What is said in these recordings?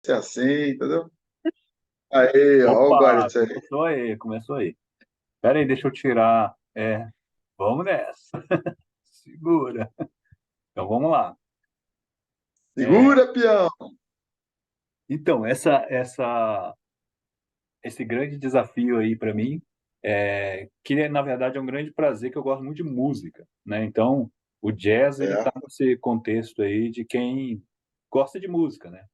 ser assim, entendeu? Aí, ó, o Opa, Gorit aí. começou aí. Pera aí, deixa eu tirar. Vamos nessa. Segura. Então vamos lá. É, Segura, peão! então, esse grande desafio aí para mim, que na verdade é um grande prazer, que eu gosto muito de música, né? Então, o jazz, ele É, tá nesse contexto aí de quem gosta de música, né?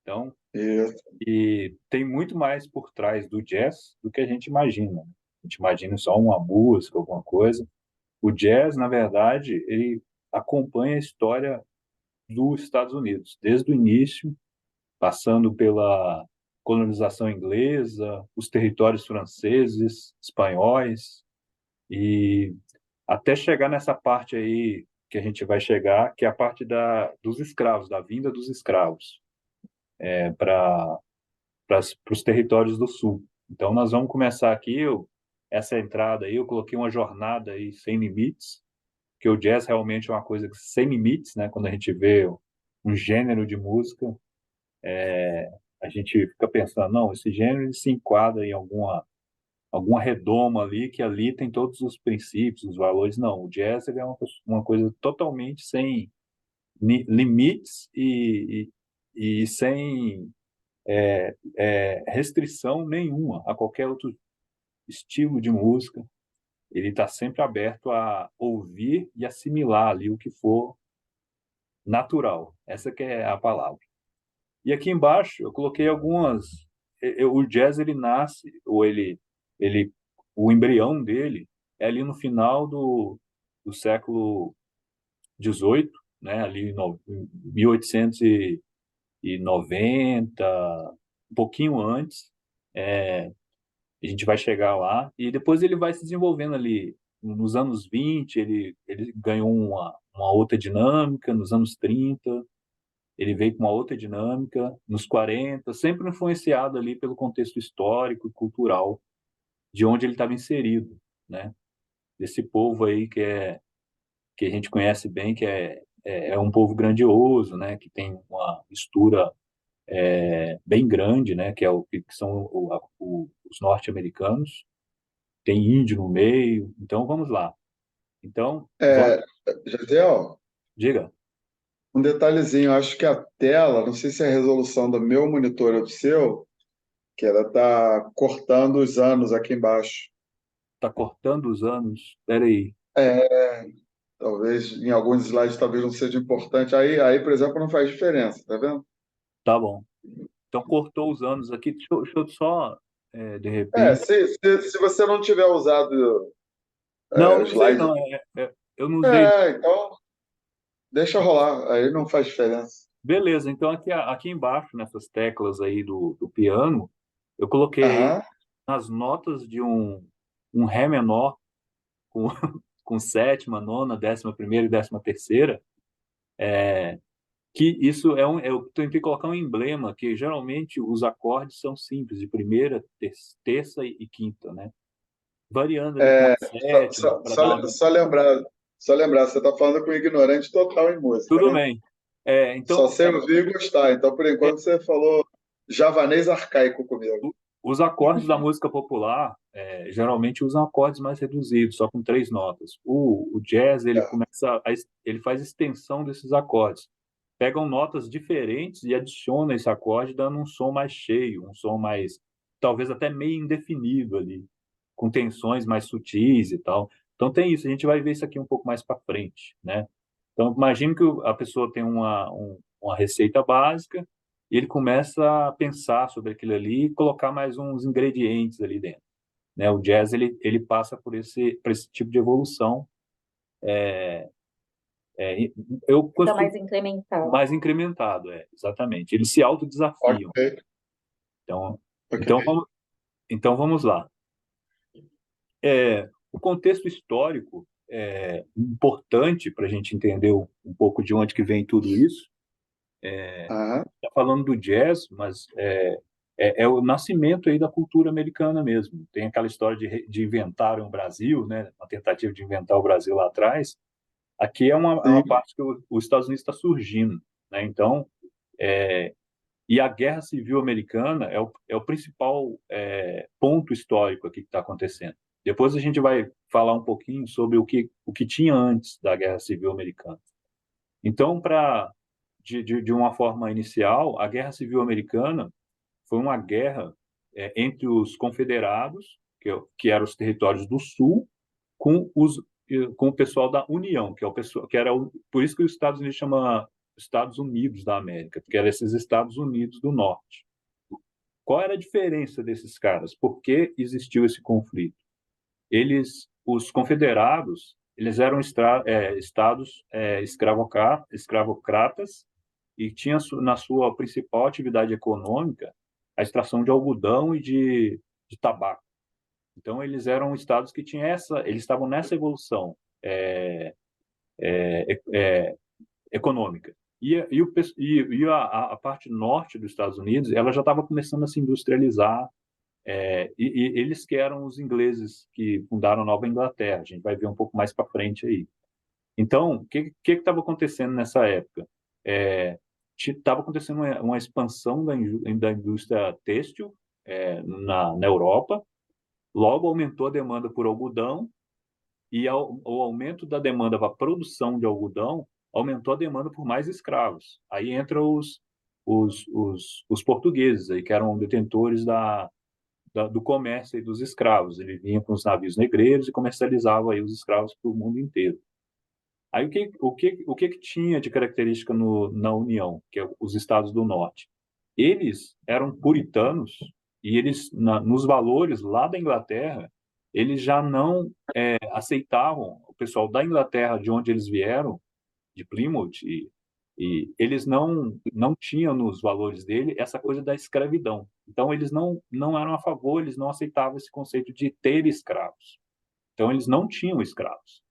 Então, isso. e tem muito mais por trás do jazz do que a gente imagina, né? A gente imagina só uma música, alguma coisa. O jazz, na verdade, ele acompanha a história dos Estados Unidos, desde o início, passando pela colonização inglesa, os territórios franceses, espanhóis, e até chegar nessa parte aí que a gente vai chegar, que é a parte dos escravos, da vinda dos escravos para os territórios do sul. Então, nós vamos começar aqui, essa entrada aí, eu coloquei uma jornada aí sem limites, que o jazz realmente é uma coisa sem limites, né? Quando a gente vê um gênero de música, a gente fica pensando, não, esse gênero ele se enquadra em alguma redoma ali, que ali tem todos os princípios, os valores. Não, o jazz ele é uma coisa totalmente sem limites e sem restrição nenhuma a qualquer outro estilo de música. Ele está sempre aberto a ouvir e assimilar ali o que for natural. Essa que é a palavra. E aqui embaixo eu coloquei algumas. O jazz ele nasce, ele, o embrião dele é ali no final do século XVIII, né? Ali em 1890, um pouquinho antes. A gente vai chegar lá e depois ele vai se desenvolvendo ali. Nos anos 20, ele ganhou uma outra dinâmica, nos anos 30 ele veio com uma outra dinâmica, nos 40, sempre influenciado ali pelo contexto histórico e cultural de onde ele estava inserido, né? Desse povo aí que a gente conhece bem, que é um povo grandioso, né? Que tem uma mistura bem grande, né? Que são os norte-americanos, tem índio no meio, então vamos lá. Então, vamos, É, Jadiel, diga. um detalhezinho, acho que a tela, não sei se é a resolução do meu monitor ou do seu, que ela está cortando os anos aqui embaixo. Tá cortando os anos, peraí, É, talvez em alguns slides talvez não seja importante. Aí, por exemplo, não faz diferença, tá vendo? tá bom. Então cortou os anos aqui, deixa eu só, de É, repente. se você não tiver usado Não, o não usei slide, não, eu não usei. então deixa rolar, aí não faz diferença. Beleza, então aqui embaixo, nessas teclas aí do piano, eu coloquei aí Aham. as notas de um Ré menor com, com sétima, nona, 11ª e 13ª, que isso eu tentei colocar um emblema, que geralmente os acordes são simples, de primeira, terça e quinta, né? Variando ali com uma É, sétima, para dar uma... só lembrar, você está falando com um ignorante total em música, Tudo né? bem. Só Então, sei ouvir e gostar. Então, por é, enquanto, você falou javanês arcaico comigo. os acordes da música popular geralmente usam acordes mais reduzidos, só com três notas. O jazz ele É. começa, ele faz extensão desses acordes. Pegam notas diferentes e adiciona esse acorde, dando um som mais cheio, um som mais, talvez até meio indefinido ali, com tensões mais sutis e tal. Então tem isso. A gente vai ver isso aqui um pouco mais para frente, né? Então imagine que a pessoa tem uma receita básica e ele começa a pensar sobre aquilo ali e colocar mais uns ingredientes ali dentro, né? O jazz ele passa por esse tipo de evolução. É, eu Fica costumo mais incremental. mais incrementado, exatamente. Eles se autodesafiam. Ok, Então, então ok. vamos, então vamos lá. O contexto histórico é importante para a gente entender um pouco de onde que vem tudo isso. Aham. Está falando do jazz, mas é o nascimento aí da cultura americana mesmo. Tem aquela história de inventar um Brasil, né? Uma tentativa de inventar o Brasil lá atrás. Aqui é uma Sim. parte que os Estados Unidos está surgindo, né? Então, E a Guerra Civil Americana é o principal ponto histórico aqui que está acontecendo. Depois a gente vai falar um pouquinho sobre o que tinha antes da Guerra Civil Americana. Então, de uma forma inicial, a Guerra Civil Americana foi uma guerra entre os confederados, que eram os territórios do Sul, com o pessoal da União, que é o pessoal que era por isso que os Estados Unidos chama Estados Unidos da América, porque eram esses Estados Unidos do Norte. Qual era a diferença desses caras? Por que existiu esse conflito? Os confederados, eles eram estados escravocratas e tinha na sua principal atividade econômica a extração de algodão e de tabaco. Então eles eram estados que tinham eles estavam nessa evolução é, é, é, econômica. A parte norte dos Estados Unidos, ela já estava começando a se industrializar, e eles que eram os ingleses que fundaram a Nova Inglaterra. A gente vai ver um pouco mais para frente aí. Então, o que estava acontecendo nessa época? Estava acontecendo uma expansão da indústria têxtil na Europa. Logo aumentou a demanda por algodão e o aumento da demanda para a produção de algodão aumentou a demanda por mais escravos. Aí entram os portugueses, aí, que eram detentores do comércio e dos escravos. Ele vinha com os navios negreiros e comercializava aí os escravos para o mundo inteiro. Aí o que tinha de característica na União, que é os estados do Norte? Eles eram puritanos e eles, nos valores lá da Inglaterra, eles já não aceitavam o pessoal da Inglaterra, de onde eles vieram, de Plymouth, e eles não tinham nos valores dele essa coisa da escravidão. Então, eles não eram a favor, eles não aceitavam esse conceito de ter escravos. Então, eles não tinham escravos.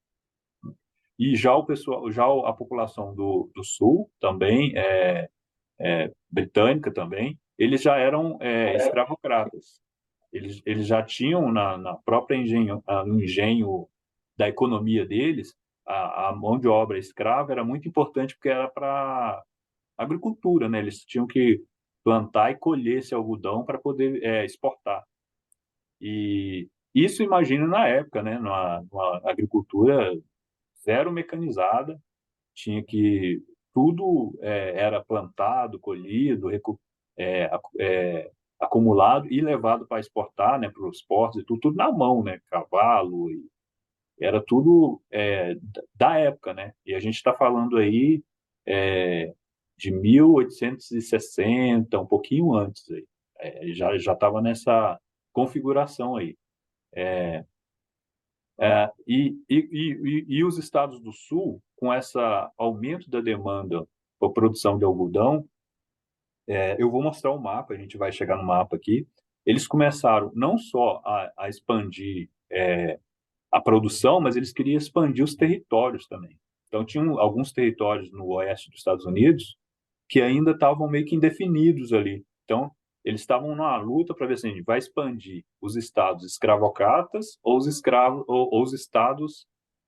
E já o pessoal, já a população do Sul também, britânica também, eles já eram escravocratas. Eles já tinham na própria no engenho da economia deles, a mão de obra escrava era muito importante porque era para agricultura, né? Eles tinham que plantar e colher esse algodão para poder exportar. E isso imagina na época, né? Numa agricultura zero mecanizada, tinha que tudo era plantado, colhido, é, acumulado e levado para exportar, né, para os portos e tudo na mão, né, cavalo, e era tudo da época, né? E a gente está falando aí de 1860, um pouquinho antes aí. Já estava nessa configuração aí. E os estados do sul, com esse aumento da demanda por produção de algodão, eu vou mostrar o mapa, a gente vai chegar no mapa aqui. Eles começaram não só a expandir a produção, mas eles queriam expandir os territórios também. Então, tinham alguns territórios no oeste dos Estados Unidos que ainda estavam meio que indefinidos ali. Então, eles estavam numa luta para ver se a gente vai expandir os estados escravocratas ou os escravos ou os estados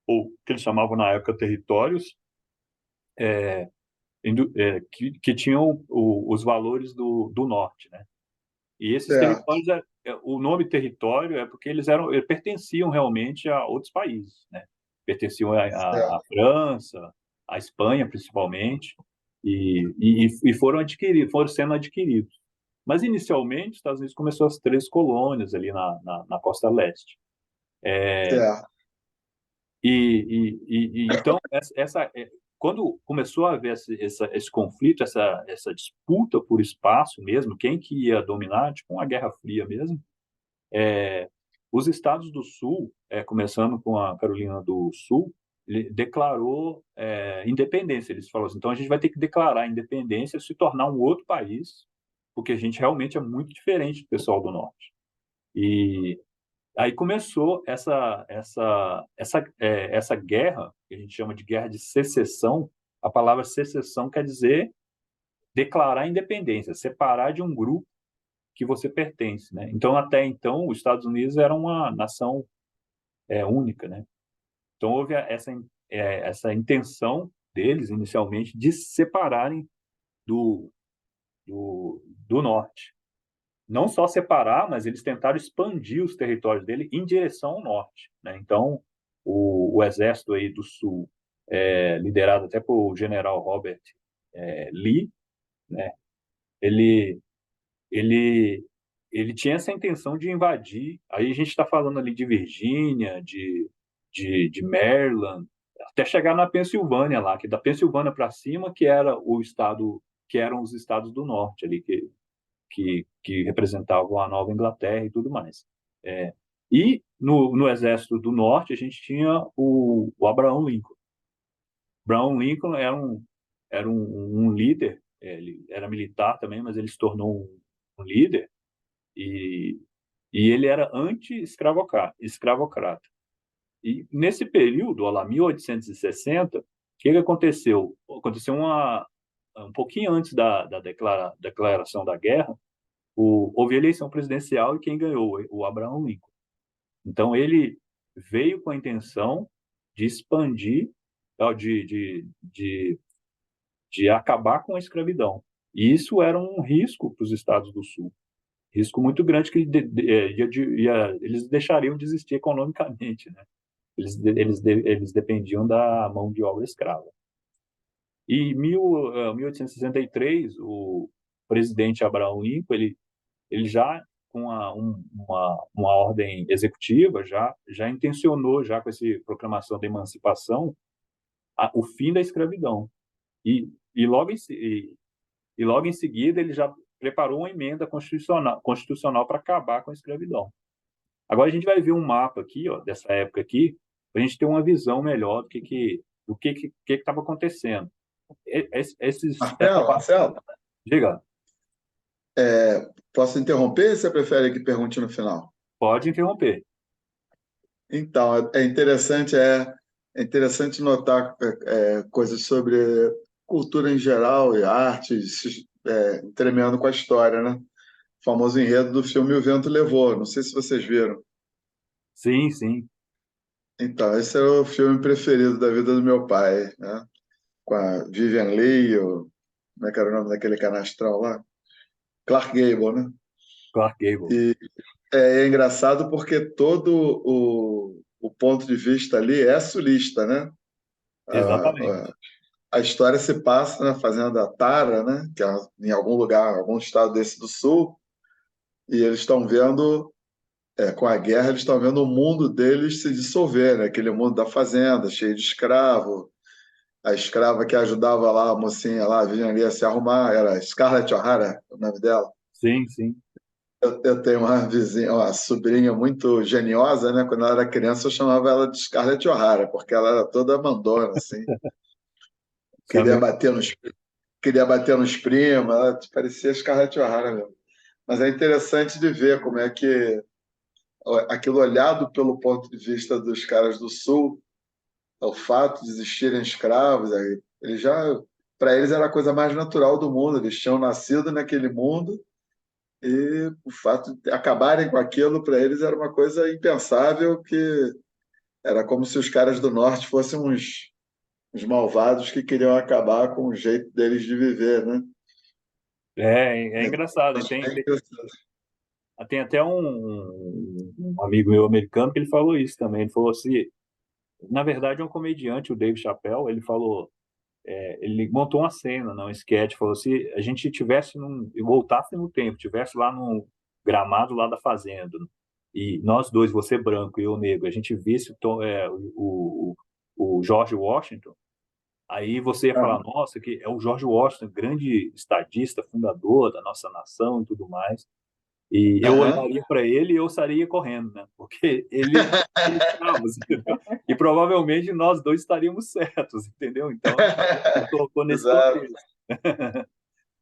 ou que eles chamavam na época territórios que tinham os valores do norte, né? E esses Certo, territórios, o nome território é porque eles pertenciam realmente a outros países, né? Pertenciam à certo. França, à Espanha, principalmente, e foram sendo adquiridos. Mas, inicialmente, os Estados Unidos começou as 3 colônias ali na costa leste. Certo. Então, quando começou a haver esse conflito, essa disputa por espaço mesmo, quem que ia dominar, tipo uma Guerra Fria mesmo, os estados do Sul, começando com a Carolina do Sul, ele declarou independência. Eles falaram assim, então a gente vai ter que declarar a independência, se tornar um outro país, porque a gente realmente é muito diferente do pessoal do Norte. E aí começou essa guerra, que a gente chama de guerra de secessão. A palavra secessão quer dizer declarar a independência, separar de um grupo que você pertence, né? Então, até então, os Estados Unidos era uma nação única, né? Então, houve essa intenção deles, inicialmente, de se separarem do, do norte. Não só separar, mas eles tentaram expandir os territórios dele em direção ao norte, né? Então, o exército aí do sul, liderado até por general Robert Lee, né? Ele, ele, ele tinha essa intenção de invadir. Aí a gente está falando ali de Virgínia, de Maryland, até chegar na Pensilvânia lá, que da Pensilvânia para cima, que era o estado, que eram os estados do norte ali, que representavam a Nova Inglaterra e tudo mais. E no Exército do Norte a gente tinha o Abraham Lincoln. Abraham Lincoln era um líder, ele era militar também, mas ele se tornou um líder e, e ele era anti-escravocrata. E nesse período, ó lá, 1860, o que aconteceu? Aconteceu um pouquinho antes da declaração da guerra, houve eleição presidencial e quem ganhou? O Abraham Lincoln. Então, ele veio com a intenção de expandir, de acabar com a escravidão. E isso era um risco para os estados do Sul. Risco muito grande que eles deixariam de existir economicamente, né? Eles dependiam da mão de obra escrava. E em 1863, o presidente Abraham Lincoln, ele já com uma ordem executiva já intencionou já com essa proclamação da emancipação o fim da escravidão e logo em seguida ele já preparou uma emenda constitucional para acabar com a escravidão. Agora a gente vai ver um mapa aqui, ó, dessa época aqui, para a gente ter uma visão melhor do que estava acontecendo. Marcelo, Diga, posso interromper ou você prefere que pergunte no final? pode interromper. Então, é interessante notar coisas sobre cultura em geral e artes tremendo com a história, né? O famoso enredo do filme O Vento Levou. Não sei se vocês viram. Sim, sim. Então, esse é o filme preferido da vida do meu pai, né? Com a Vivian Leigh, como é que era o nome daquele canastrão lá? Clark Gable, né? Clark Gable. E é engraçado porque todo o ponto de vista ali é sulista, né? A, Exatamente. a história se passa na fazenda Tara, né? Que é em algum lugar, algum estado desse do sul, e eles estão vendo, com a guerra, eles estão vendo o mundo deles se dissolver, né? Aquele mundo da fazenda, cheio de escravo. A escrava que ajudava lá, a mocinha lá, vinha ali a se arrumar, era Scarlett O'Hara, o nome dela. Sim, sim. Eu tenho uma vizinha, uma sobrinha muito geniosa, né? Quando ela era criança, eu chamava ela de Scarlett O'Hara, porque ela era toda mandona, assim. Isso é Queria mesmo. bater nos, queria bater nos primos, ela parecia Scarlett O'Hara mesmo. Mas é interessante de ver como é que aquilo olhado pelo ponto de vista dos caras do Sul, o fato de existirem escravos, aí, eles já, para eles era a coisa mais natural do mundo, eles tinham nascido naquele mundo e o fato de acabarem com aquilo para eles era uma coisa impensável, que era como se os caras do norte fossem uns malvados que queriam acabar com o jeito deles de viver, né? É É, engraçado. E é interessante. tem até um amigo meu americano que ele falou isso também. Ele falou assim, na verdade, é um comediante, o Dave Chappelle, ele falou, ele montou uma cena, não, um sketch, falou se a gente tivesse voltasse no tempo, tivesse lá no gramado lá da fazenda, e nós dois, você branco e eu negro, a gente visse o George Washington, aí você ia falar, Ah, nossa, que é o George Washington, grande estadista, fundador da nossa nação e tudo mais. E eu aham. olharia para ele e eu sairia correndo, né? Porque ele tinha escravos, entendeu? E provavelmente nós dois estaríamos certos, entendeu? Então ele colocou nesse Exato. contexto.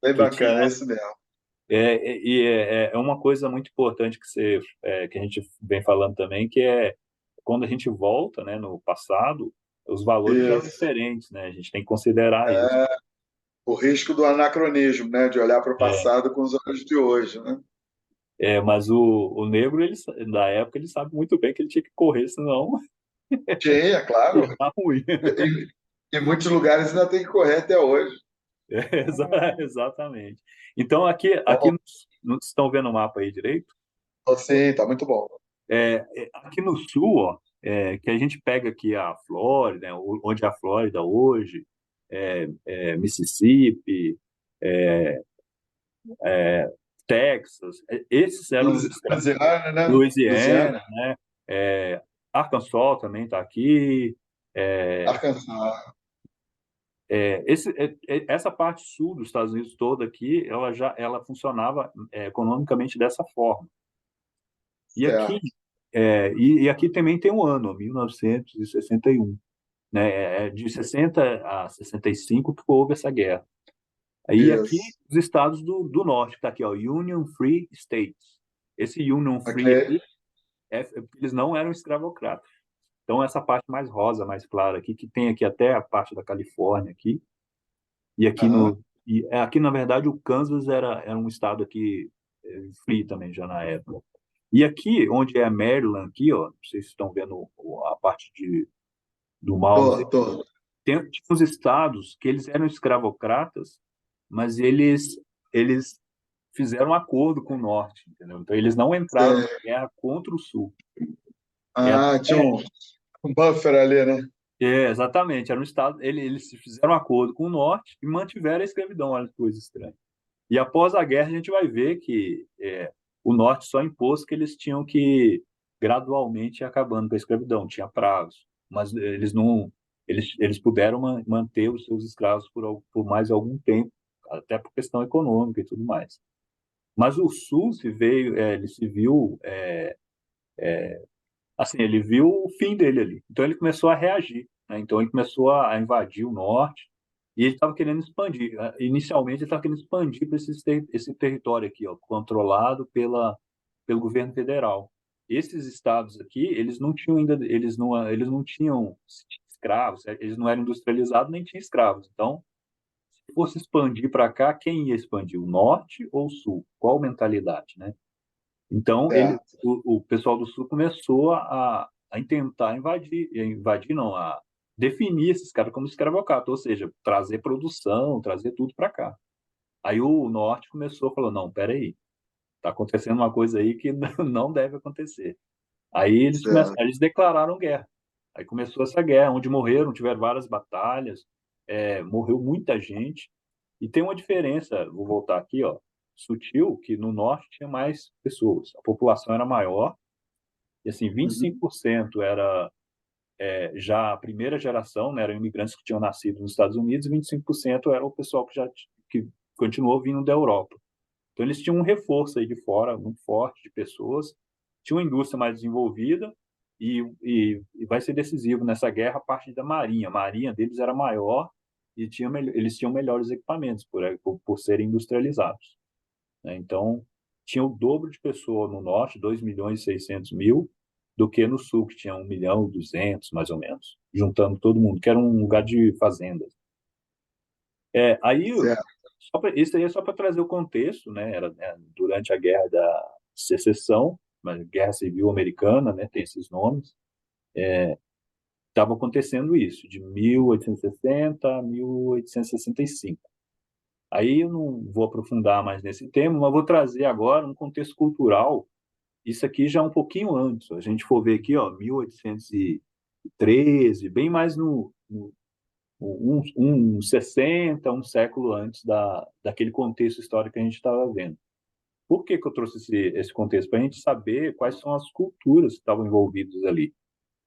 Bem Que bacana, é tinha isso mesmo. é uma coisa muito importante que a gente vem falando também, que é quando a gente volta, né, no passado, os valores eram Isso. diferentes, né? A gente tem que considerar isso. O risco do anacronismo, né? De olhar para o É, passado com os olhos de hoje, né? mas o negro, da época, ele sabe muito bem que ele tinha que correr, senão Tinha, ia claro. dar ruim. Em muitos lugares ainda tem que correr até hoje. Exatamente. Então, aqui Ó, vocês estão vendo o mapa aí direito? ó, sim, tá muito bom. Aqui no sul, ó, que a gente pega aqui a Flórida, né, onde é a Flórida hoje, Mississippi, é, Texas, esses eram os estados. Louisiana, né? Louisiana, Louisiana, né? É, Arkansas também está aqui. É, Arkansas. essa parte sul dos Estados Unidos toda aqui, ela funcionava economicamente dessa forma. E aqui, Certo. e aqui também tem um ano, 1961, né? De 60 a 65 que houve essa guerra. Aí aqui, Isso. os estados do norte, que está aqui, ó, Union Free States. Esse Union Ok. Free aqui, eles não eram escravocratas. Então, essa parte mais rosa, mais clara aqui, que tem aqui até a parte da Califórnia aqui, e aqui Aham. aqui, na verdade, o Kansas era um estado aqui free também, já na época. E aqui, onde é Maryland, aqui, ó, vocês estão vendo a parte do mouse, Tô. tinha uns estados que eles eram escravocratas, mas eles fizeram um acordo com o norte, entendeu? Então, eles não entraram na Sei. guerra contra o sul. E Ah, tinha até um buffer ali, né? exatamente, era um estado, eles fizeram um acordo com o norte e mantiveram a escravidão, olha que coisa estranha. E após a guerra a gente vai ver que o norte só impôs que eles tinham que gradualmente ir acabando com a escravidão, tinha prazos, mas eles puderam manter os seus escravos por mais algum tempo, até por questão econômica e tudo mais. Mas o sul ele se viu assim, ele viu o fim dele ali. Então ele começou a reagir, né? Então ele começou a invadir o norte e ele estava querendo expandir. Inicialmente ele estava querendo expandir para esse território aqui, ó, controlado pelo governo federal. Esses estados aqui, eles não tinham ainda, eles não tinham escravos, eles não eram industrializados nem tinham escravos. Então, se fosse expandir para cá, quem ia expandir? O norte ou o sul? Qual mentalidade, né? Então, Certo. o pessoal do Sul começou a tentar invadir não, a definir esses caras como escravocratas, ou seja, trazer produção, trazer tudo para cá. Aí o Norte começou a falar, não, peraí, tá acontecendo uma coisa aí que não deve acontecer. Aí Certo. eles declararam guerra. Aí começou essa guerra, onde tiveram várias batalhas, morreu muita gente. E tem uma diferença, vou voltar aqui, ó, sutil, que no norte tinha mais pessoas, a população era maior, e assim, Uhum. 25% era já a primeira geração, né, eram imigrantes que tinham nascido nos Estados Unidos, e 25% era o pessoal que continuou vindo da Europa. Então eles tinham um reforço aí de fora, muito forte, de pessoas, tinha uma indústria mais desenvolvida, e vai ser decisivo nessa guerra a parte da Marinha. A Marinha deles era maior e eles tinham melhores equipamentos por serem industrializados, né? Então, tinha o dobro de pessoas no norte, 2.600.000, do que no sul, que tinha 1.200.000, mais ou menos, juntando todo mundo, que era um lugar de fazendas. Aí, Certo. isso aí é só para trazer o contexto, né? Era, né, durante a Guerra da Secessão, a Guerra Civil Americana, né? Tem esses nomes. Estava acontecendo isso, de 1860 a 1865. Aí eu não vou aprofundar mais nesse tema, mas vou trazer agora um contexto cultural. Isso aqui já é um pouquinho antes. Se a gente for ver aqui, ó, 1813, bem mais um 60, um século antes daquele contexto histórico que a gente estava vendo. Por que que eu trouxe esse contexto? Para a gente saber quais são as culturas que estavam envolvidas ali,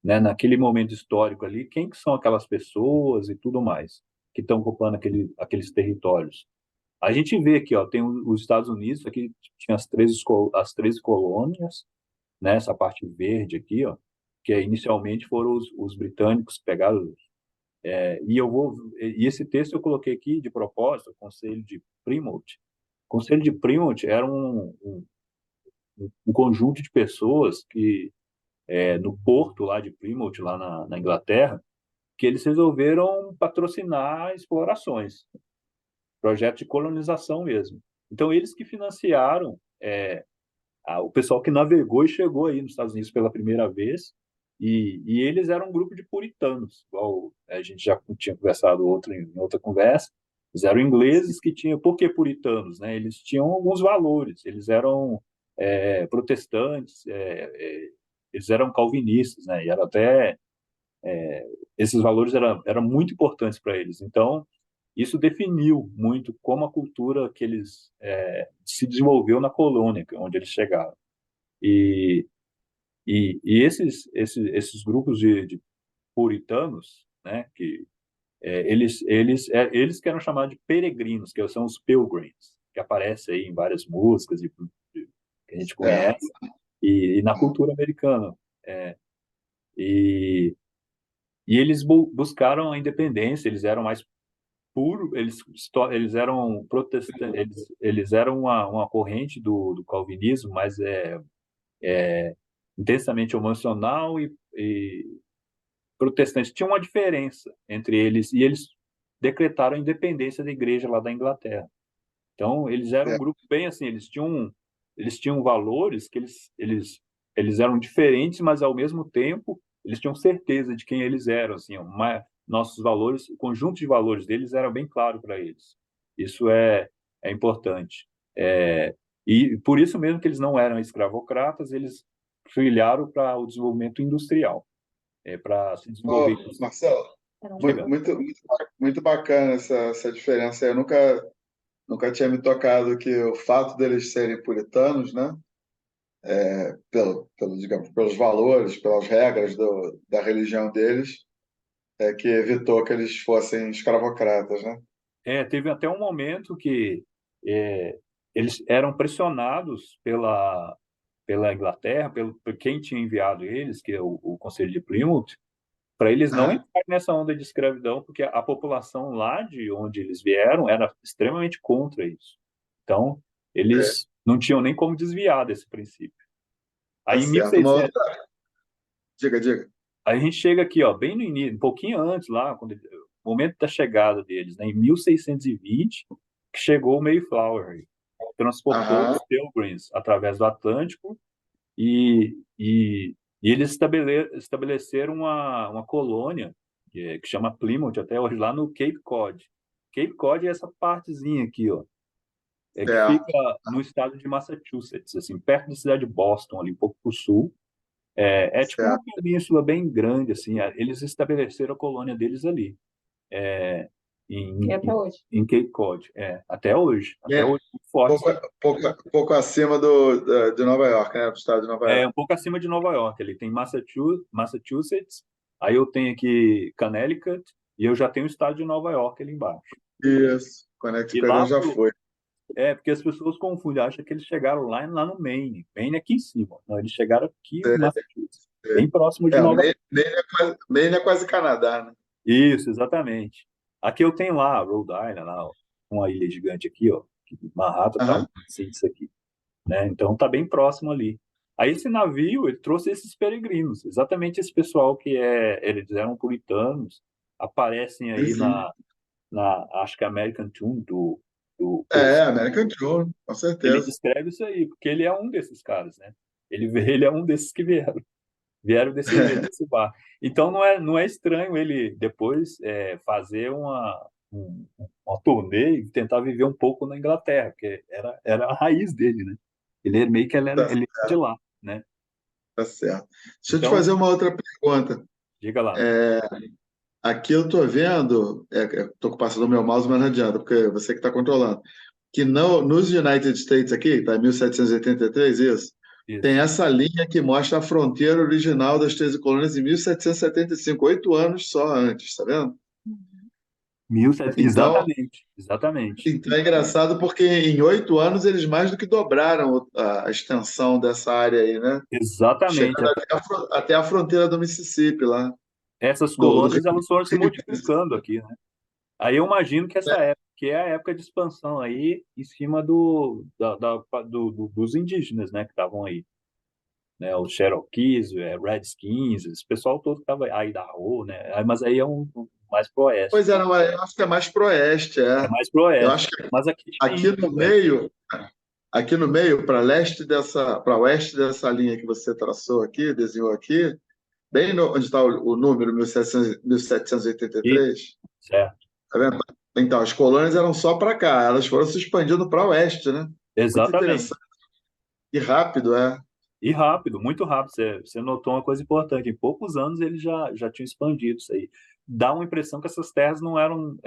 né? Naquele momento histórico ali, quem que são aquelas pessoas e tudo mais que estão ocupando aqueles territórios. A gente vê aqui, ó, tem os Estados Unidos, aqui tinha as 13 colônias, né, essa parte verde aqui, ó, que inicialmente foram os britânicos que pegaram. E esse texto eu coloquei aqui de propósito, o Conselho de Plymouth. O Conselho de Plymouth era um conjunto de pessoas que, no porto lá de Plymouth, lá na Inglaterra, que eles resolveram patrocinar explorações, projeto de colonização mesmo. Então, eles que financiaram o pessoal que navegou e chegou aí nos Estados Unidos pela primeira vez, e eles eram um grupo de puritanos, igual a gente já tinha conversado em outra conversa. Eles eram ingleses que tinham, por que puritanos, né? Eles tinham alguns valores, eles eram protestantes, eles eram calvinistas, né? E era até esses valores eram muito importantes para eles. Então, isso definiu muito como a cultura que eles se desenvolveu na colônia, onde eles chegaram. E, e esses grupos de puritanos, né, que eles que eram chamados de peregrinos, que são os pilgrims, que aparecem aí em várias músicas que a gente É, conhece, e na cultura americana. É, e, e eles buscaram a independência, eles eram mais puros, eles eram protestantes, eles eram uma corrente do calvinismo, mas intensamente emocional e protestante. Tinha uma diferença entre eles, e eles decretaram a independência da igreja lá da Inglaterra. Então, eles eram um é, grupo bem assim, eles tinham valores que eles eram diferentes, mas ao mesmo tempo eles tinham certeza de quem eles eram, assim, nossos valores, o conjunto de valores deles era bem claro para eles. Isso é importante. É, e por isso mesmo que eles não eram escravocratas, eles trilharam para o desenvolvimento industrial, para se desenvolver. Ô, Marcelo, Diga. muito bacana essa diferença. Eu nunca tinha me tocado que o fato deles serem puritanos, né? Digamos, pelos valores, pelas regras da religião deles, é que evitou que eles fossem escravocratas, né? Teve até um momento que é, eles eram pressionados pela Inglaterra, por quem tinha enviado eles, que é o Conselho de Plymouth, para eles não Aham. entrarem nessa onda de escravidão, porque a população lá de onde eles vieram era extremamente contra isso. Então, É, eles não tinham nem como desviar desse princípio. tá Aí, em certo. Uma 1600, outra. Diga, diga. aí a gente chega aqui, ó, bem no início, um pouquinho antes lá, o momento da chegada deles, né, em 1620, que chegou o Mayflower, aí, transportou Aham, os Pilgrims através do Atlântico e eles estabeleceram uma colônia que chama Plymouth até hoje, lá no Cape Cod. Cape Cod é essa partezinha aqui, ó, que fica certo, no estado de Massachusetts, assim, perto da cidade de Boston, ali um pouco para o sul. É tipo uma certo. península bem grande, assim. Eles estabeleceram a colônia deles ali, E em, até hoje. em Cape Cod. Até Bem, hoje, muito forte. pouco acima de Nova York, né? Do estado de Nova É York. um pouco acima de Nova York. Ele tem Massachusetts, aí eu tenho aqui Connecticut e eu já tenho o estado de Nova York ali embaixo. Isso. E Connecticut lá já foi. porque as pessoas confundem, acham que eles chegaram lá no Maine. Maine é aqui em cima. Não, eles chegaram aqui em É, Massachusetts, bem próximo de o Nova York. Maine é quase Canadá, né? Isso, exatamente. Aqui eu tenho lá, Rhode Island, lá, ó, uma ilha gigante aqui, ó. Que Manhattan tá Aham. assim, disso aqui, né? Então tá bem próximo ali. Aí esse navio, ele trouxe esses peregrinos, exatamente esse pessoal eles eram puritanos, aparecem Sim, aí sim. acho que American Tune do É, Tolstoy. American Dream, com Ele certeza. descreve isso aí, porque ele é um desses caras, né? Ele é um desses que vieram desse bar. Então não é estranho ele depois fazer uma turnê e tentar viver um pouco na Inglaterra, porque era a raiz dele, né? Tá, Ele é de lá, né? tá certo. Deixa eu te Então, fazer uma outra pergunta. diga lá. Aqui eu estou vendo, estou passando o meu mouse, mas não adianta, porque é você que está controlando, que nos United States aqui, tá, 1783, isso, tem Isso. essa linha que mostra a fronteira original das 13 colônias em 1775, 8 anos só antes, tá vendo? 1700, Então, exatamente. então é engraçado porque em 8 anos eles mais do que dobraram a extensão dessa área aí, né? Exatamente. Chegando até a fronteira do Mississippi lá, Essas do colônias elas foram se Rio. multiplicando aqui, né? Aí eu imagino que essa época, que é a época de expansão aí, em cima dos indígenas, né, que estavam aí, né, os Cherokees, Redskins, esse pessoal todo que estava aí da rua, né, mas aí é mais pro oeste, Pois é, não, eu acho que é mais pro oeste, é é. mais pro Eu oeste, acho que mas aqui tinha aqui índio no também. meio, aqui no meio, para oeste dessa linha que você traçou aqui, desenhou aqui, bem onde está o número 1700, E, 1783, certo. tá vendo? Então, as colônias eram só para cá, elas foram se expandindo para o oeste, né? Muito Exatamente. interessante e rápido, é. E rápido, muito rápido. Você notou uma coisa importante. Em poucos anos eles já tinham expandido isso aí. Dá uma impressão que essas terras não eram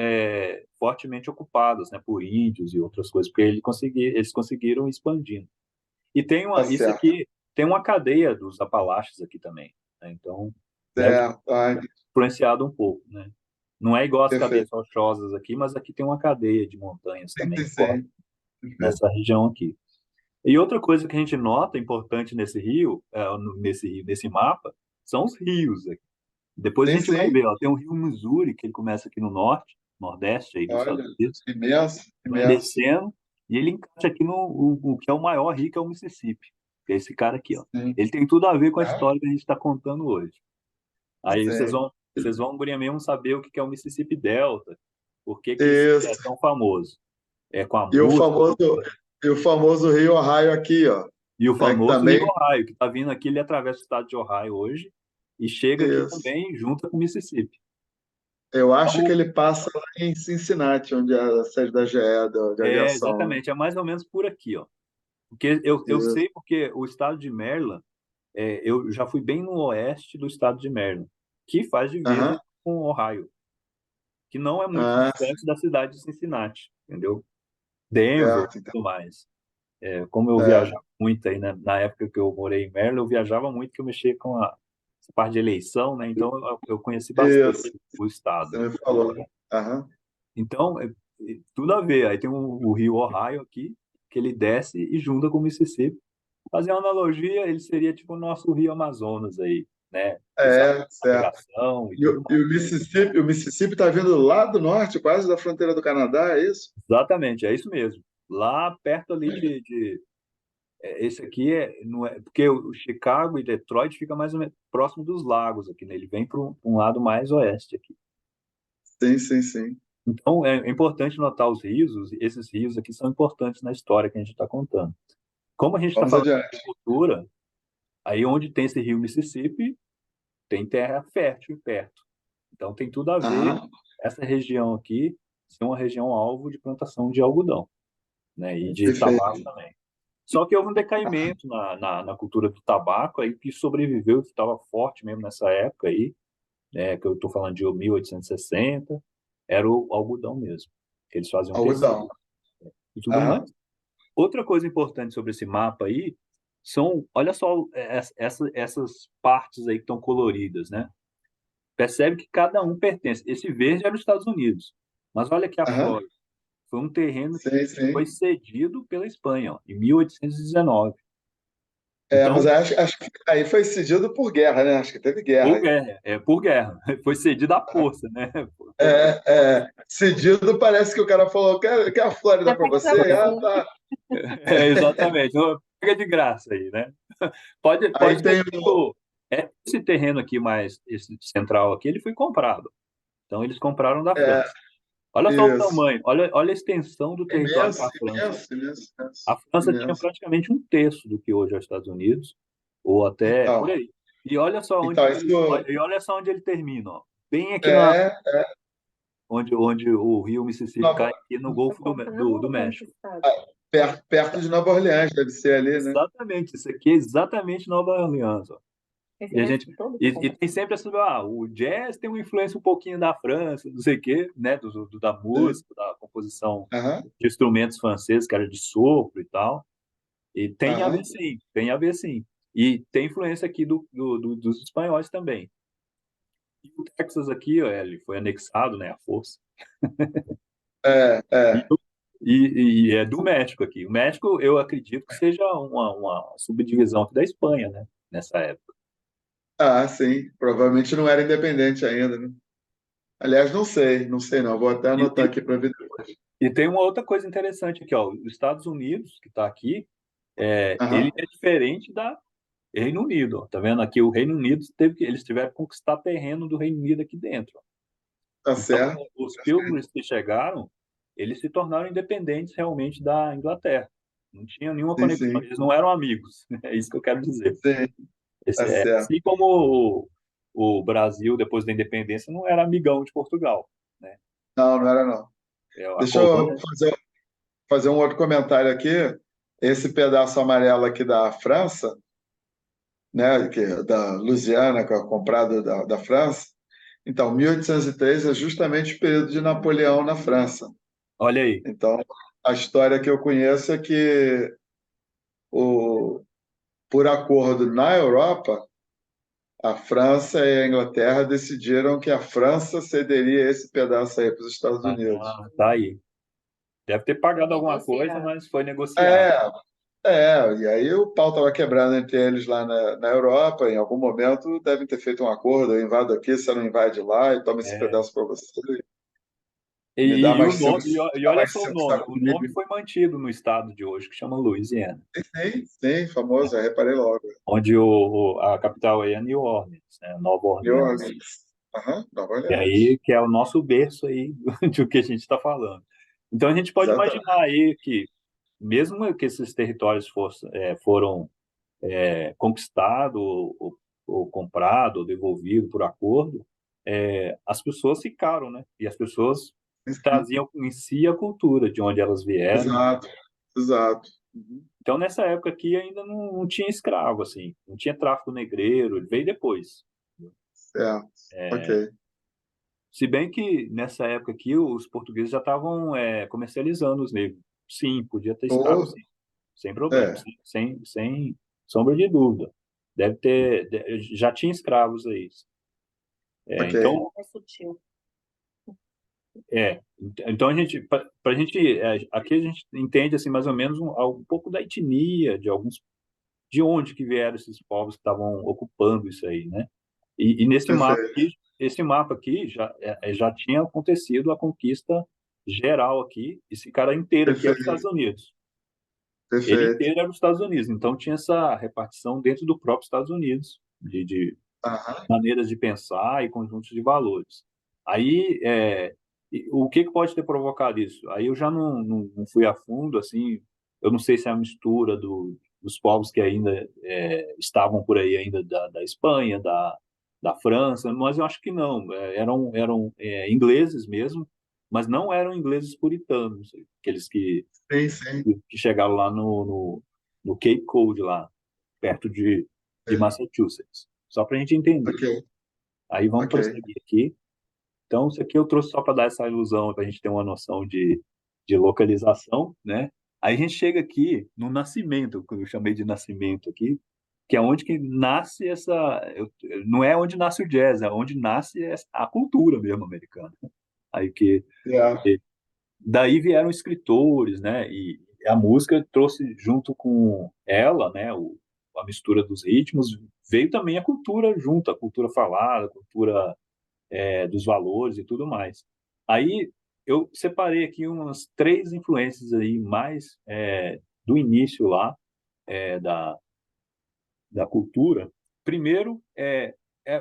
fortemente ocupadas, né, por índios e outras coisas, porque eles conseguiram expandindo. E Tá isso certo. aqui tem uma cadeia dos Apalaches aqui também, né? Então deve ter Certo. Ai, influenciado um pouco, né? Não é igual as cadeias perfeito. rochosas aqui, mas aqui tem uma cadeia de montanhas Sim, também sim, forte sim. Perfeito. nessa região aqui. E outra coisa que a gente nota importante nesse rio, nesse mapa, são os rios aqui. Depois a Sim, gente vai sim. ver, ó, tem o rio Missouri, que ele começa aqui no norte, nordeste aí dos Estados Olha, Unidos, imenso, vai imenso. descendo, e ele encaixa aqui no o que é o maior rio, que é o Mississippi, que é esse cara aqui, ó. Sim. Ele tem tudo a ver com a Ah, história que a gente está contando hoje. Aí sei. vocês vão, guria mesmo, saber o que é o Mississippi Delta, por que que isso aqui é Isso. tão famoso. É com a E o música, famoso, e o famoso Rio Ohio aqui, ó. e o É que famoso Rio também. Ohio, que está vindo aqui, ele atravessa o estado de Ohio hoje e chega aqui Isso. também junto com o Mississippi. Eu acho que Então, ele passa lá em Cincinnati, onde é a sede da GE, de aviação, né? exatamente, é mais ou menos por aqui, ó. Porque eu Isso. sei porque o estado de Maryland, eu já fui bem no oeste do estado de Maryland, que faz Aham. divisa com Ohio, que não é muito Ah, distante da cidade de Cincinnati, entendeu? Denver certo. e Então, tudo mais. Como eu é, viajava muito aí, né, na época que eu morei em Maryland, eu viajava muito que eu mexia com essa parte de eleição, né? Então eu conheci bastante isso. o estado. Você me falou. Aham. Então, tudo a ver. Aí tem o rio Ohio aqui, que ele desce e junta com o Mississippi. Fazer uma analogia, ele seria tipo o nosso rio Amazonas aí, né? Usar É, certo. navegação e E, tudo e mais. O Mississippi está vindo lá do norte, quase da fronteira do Canadá, é isso? Exatamente, é isso mesmo. Lá perto ali esse aqui não é, porque o Chicago e Detroit fica mais ou menos próximo dos lagos aqui, né? Ele vem para um lado mais oeste aqui. Sim, sim, sim. Então é importante notar os rios, esses rios aqui são importantes na história que a gente está contando. Como a gente está Vamos falando de adiante. agricultura, aí onde tem esse rio Mississippi, tem terra fértil perto. Então tem tudo a ver Aham. essa região aqui ser uma região alvo de plantação de algodão, né? E de tabaco Perfeito. também. Só que houve um decaimento na cultura do tabaco aí que sobreviveu, que estava forte mesmo nessa época aí, né? Que eu estou falando de 1860, era o algodão mesmo, que eles faziam tecido Algodão. e tudo mais. Aham. Outra coisa importante sobre esse mapa aí são, olha só, essas partes aí que estão coloridas, né? Percebe que cada um pertence. Esse verde é nos Estados Unidos, mas olha aqui a Aham. Flórida. Foi um terreno Sim, que foi sim. cedido pela Espanha, ó, em 1819. É, Então, mas acho que aí foi cedido por guerra, né? Acho que teve guerra por aí. guerra, por guerra. Foi cedido à força, né? Cedido parece que o cara falou: quer a Flórida Já para pega pra você? Ah, você. tá. Exatamente. Não, pega de graça aí, né? Pode Aí ter tem o. sido. Esse terreno aqui, mais esse central aqui, ele foi comprado. Então, eles compraram da É, França. Olha só o isso. tamanho, olha a extensão do território Imenso, da França. imenso, imenso, A imenso. França tinha Imenso. praticamente um terço do que hoje é os Estados Unidos, ou até por Então, aí. E olha só onde então que ele, isso e olha só onde ele termina, ó. Bem aqui é, onde o rio Mississippi cai Nova- aqui no Nossa, Golfo do compramos tanto México. estado. perto de Nova Orleans, deve ser ali, né? Exatamente, isso aqui é exatamente Nova Orleans, ó. Esse E a resto gente todo e compra. tem sempre essa, o jazz tem uma influência um pouquinho da França, não sei o quê, né, da Sim. música, da composição Aham, de instrumentos franceses, que era de sopro e tal. E tem a ver aham. sim, tem a ver sim. E tem influência aqui dos espanhóis também. E o Texas aqui, ó, ele foi anexado, né, à força. É, E, é. e é do México aqui. O México, eu acredito que seja uma subdivisão aqui da Espanha, né, nessa época. Ah, sim. Provavelmente não era independente ainda, né? Aliás, não sei não. Vou até E, anotar e, aqui para ver depois. e tem uma outra coisa interessante aqui, ó. Os Estados Unidos, que está aqui, ele Aham, é diferente da Reino Unido. Ó. Tá vendo aqui? O Reino Unido eles tiveram que conquistar terreno do Reino Unido aqui dentro. Ó. tá Então, certo. os Pilgrims que chegaram, eles se tornaram independentes realmente da Inglaterra. Não tinha nenhuma Sim, conexão, sim. eles não eram amigos. É isso que eu quero dizer. Sim, tá certo. Assim como o Brasil, depois da independência, não era amigão de Portugal, né? Não, não era não. A Deixa eu colônia. fazer um outro comentário aqui. Esse pedaço amarelo aqui da França, né, da Louisiana, que é comprado da França. Então, 1803 é justamente o período de Napoleão na França. Olha aí. Então, a história que eu conheço é que, o, por acordo na Europa, a França e a Inglaterra decidiram que a França cederia esse pedaço aí para os Estados Unidos. Tá aí. Deve ter pagado alguma coisa, Negociado. mas foi negociado. É, e aí o pau estava quebrando entre eles lá na Europa. Em algum momento devem ter feito um acordo: eu invado aqui, você não invade lá, e toma esse É. pedaço para você. E, Me dá e o mais cinco, nome, me e dá olha mais só o cinco nome. sacos O de nome milho. foi mantido no estado de hoje, que chama Louisiana, Sim, sim, famoso, já reparei logo. onde a capital aí é New Orleans, né? Nova New Orleans. Orleans. Aham, Nova E aí Orleans. que é o nosso berço aí do que a gente está falando. Então a gente pode imaginar Exatamente. aí que mesmo que esses territórios foram conquistados ou comprados ou devolvidos por acordo, as pessoas ficaram, né? E as pessoas Sim, traziam em si a cultura de onde elas vieram. exato, exato. Uhum. Então, nessa época aqui, ainda não tinha escravo, assim, não tinha tráfico negreiro, ele veio depois. Certo, ok. Se bem que, nessa época aqui, os portugueses já estavam comercializando os negros. Sim, podia ter escravo, Ou, sim, sem problema, é, sem sombra de dúvida. Já tinha escravos aí. ok. Então, É sutil. então a gente, aqui a gente entende, assim, mais ou menos um pouco da etnia, de onde que vieram esses povos que estavam ocupando isso aí, né? E nesse mapa Perfeito, aqui, esse mapa aqui já tinha acontecido a conquista geral aqui. Esse cara inteiro aqui é os Estados perfeito, Unidos. Ele perfeito. inteiro era os Estados Unidos. Então tinha essa repartição dentro do próprio Estados Unidos de Aham, maneiras de pensar e conjuntos de valores. Aí, o que pode ter provocado isso? Aí eu já não fui a fundo, assim, eu não sei se é a mistura dos povos que ainda estavam por aí ainda da Espanha, da França, mas eu acho que não, eram ingleses mesmo, mas não eram ingleses puritanos, aqueles sim, sim. que chegaram lá no Cape Cod, lá, perto de É, Massachusetts. Só para a gente entender. ok, Aí vamos ok. prosseguir aqui. Então, isso aqui eu trouxe só para dar essa ilusão, para a gente ter uma noção de localização, né? Aí a gente chega aqui no nascimento, que eu chamei de nascimento aqui, que é onde que nasce não é onde nasce o jazz, é onde nasce a cultura mesmo americana. Aí que Yeah, daí vieram escritores, né? E a música trouxe junto com ela, né? A mistura dos ritmos, veio também a cultura junto, a cultura falada, a cultura dos valores e tudo mais. Aí eu separei aqui umas três influências aí mais do início lá da cultura. Primeiro é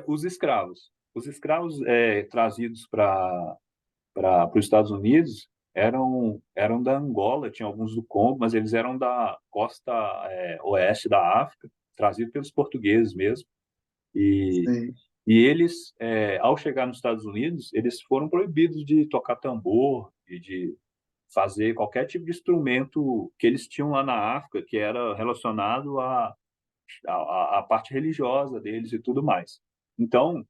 os escravos. Os escravos trazidos para os Estados Unidos eram da Angola, tinha alguns do Congo, mas eles eram da costa oeste da África, trazidos pelos portugueses mesmo. E sim, eles, ao chegar nos Estados Unidos, eles foram proibidos de tocar tambor e de fazer qualquer tipo de instrumento que eles tinham lá na África, que era relacionado à parte religiosa deles e tudo mais. Então,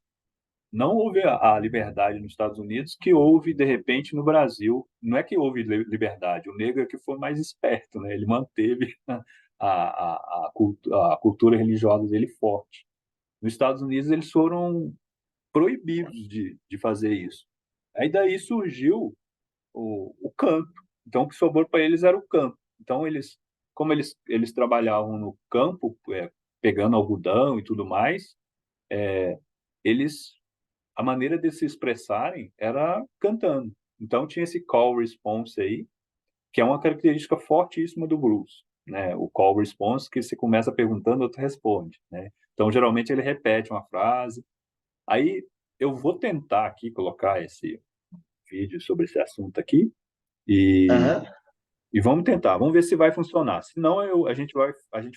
não houve a liberdade nos Estados Unidos que houve, de repente, no Brasil. Não é que houve liberdade, o negro é que foi mais esperto, né? Ele manteve a cultura religiosa dele forte. Nos Estados Unidos, eles foram proibidos de fazer isso. Aí daí surgiu o canto. Então, o que sobrou para eles era o canto. Então, como eles trabalhavam no campo, pegando algodão e tudo mais, eles, a maneira de se expressarem era cantando. Então, tinha esse call response aí, que é uma característica fortíssima do blues, né? O call response, que você começa perguntando, outro responde, né? Então, geralmente, ele repete uma frase. Aí, eu vou tentar aqui colocar esse vídeo sobre esse assunto aqui e, aham. e vamos tentar, vamos ver se vai funcionar. Se não, a gente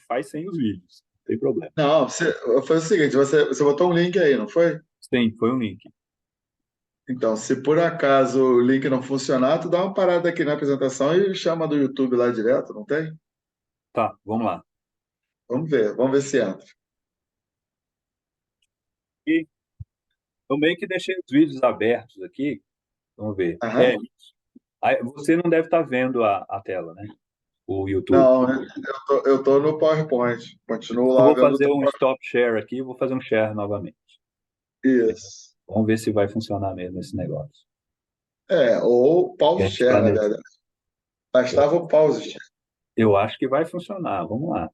faz sem os vídeos, não tem problema. Não, foi o seguinte, você botou um link aí, não foi? Sim, foi um link. Então, se por acaso o link não funcionar, tu dá uma parada aqui na apresentação e chama do YouTube lá direto, não tem? Tá, vamos lá. Vamos ver se entra. E eu meio que deixei os vídeos abertos aqui. Vamos ver. Aham. Aí, você não deve estar vendo a tela, né? O YouTube. Não, eu tô no PowerPoint. Continuo Eu lá vou vendo o fazer teu um stop share aqui, vou fazer um share novamente. Isso. Vamos ver se vai funcionar mesmo esse negócio. Ou Que pause a gente share, na planejou. verdade. Bastava o pause share. Eu acho que vai funcionar. Vamos lá.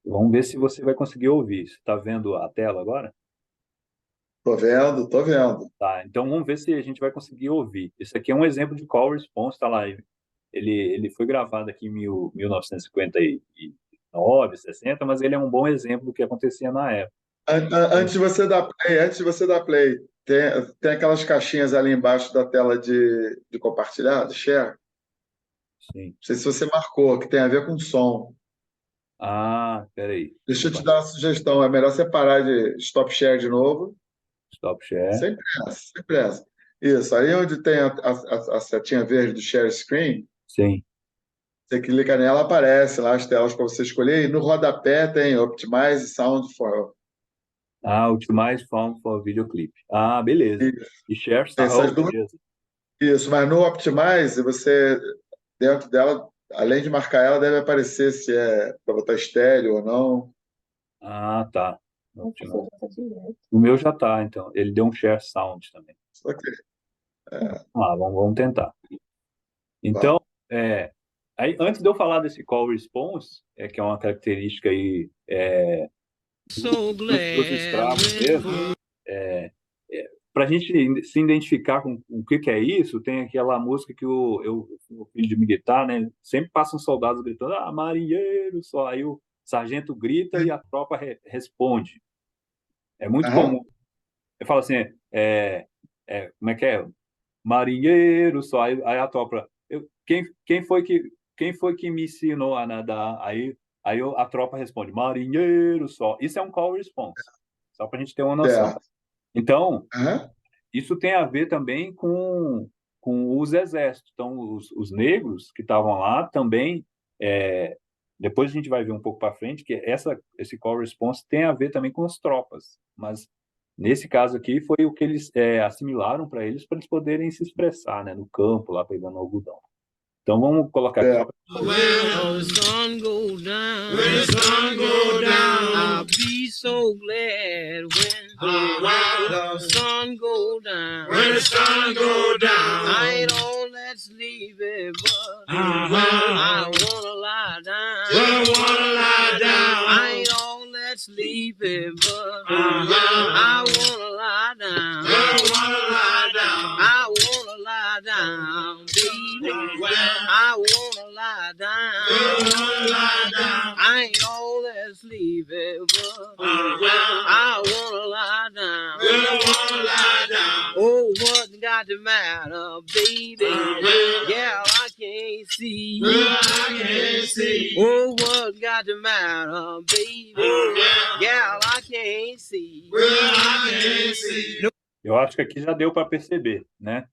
Vamos ver se você vai conseguir ouvir. Você está vendo a tela agora? Tô vendo, tô vendo. Tá. Então vamos ver se a gente vai conseguir ouvir. Esse aqui é um exemplo de call response, tá lá. Ele foi gravado aqui em 1959, 60, mas ele é um bom exemplo do que acontecia na época. Antes de você dar play, tem aquelas caixinhas ali embaixo da tela de compartilhar, de share. Não Sim. sei se você marcou, que tem a ver com som. Ah, peraí. Deixa eu te dar uma sugestão. É melhor você parar de stop share de novo. Stop share. Sempre essa, sempre essa. Isso. Aí onde tem a setinha verde do share screen, Sim. você clica nela, aparece lá as telas para você escolher. E no rodapé tem Optimize Sound for. Ah, Optimize Found for Video Clip. Ah, beleza. E Share Essas Oh, duas. beleza. Isso, mas no Optimize, você, dentro dela, além de marcar ela, deve aparecer se é para botar estéreo ou não. Ah, tá. Optimize. O meu já tá, então. Ele deu um Share Sound também. Só que, Vamos tentar. vai. Então, aí, antes de eu falar desse call response, que é uma característica aí dos escravos mesmo, para a gente se identificar com o que é isso, tem aquela música que o filho de militar, né, sempre passam soldados gritando, marinheiro, só. Aí o sargento grita e a tropa responde. É muito Aham. comum. Eu falo assim, como é que é? Marinheiro, só. Aí a tropa, quem foi que me ensinou a nadar? Aí a tropa responde, marinheiro, só. Isso é um call response, só para a gente ter uma noção. Certo. Então, Aham. isso tem a ver também com os exércitos. Então, os negros que estavam lá também, depois a gente vai ver um pouco para frente, que esse call response tem a ver também com as tropas. Mas, nesse caso aqui, foi o que eles assimilaram para eles poderem se expressar, né, no campo, lá pegando algodão. Então, vamos colocar aqui só Certo. para... When the sun go down, when the sun go down, I'll be so glad when the sun go down. When the sun go down, I ain't all that sleepy, but I wanna lie down. Wanna lie down. I ain't all that sleepy, but I wanna lie down. Wanna lie down. I wanna lie down, baby. I wanna lie down. I ain't all that sleepy, but I wanna lie down. Oh, what got the matter, baby? Yeah, I can't see. Oh, what got the matter, baby? Yeah, I can't see. Eu acho que aqui já deu para perceber, né?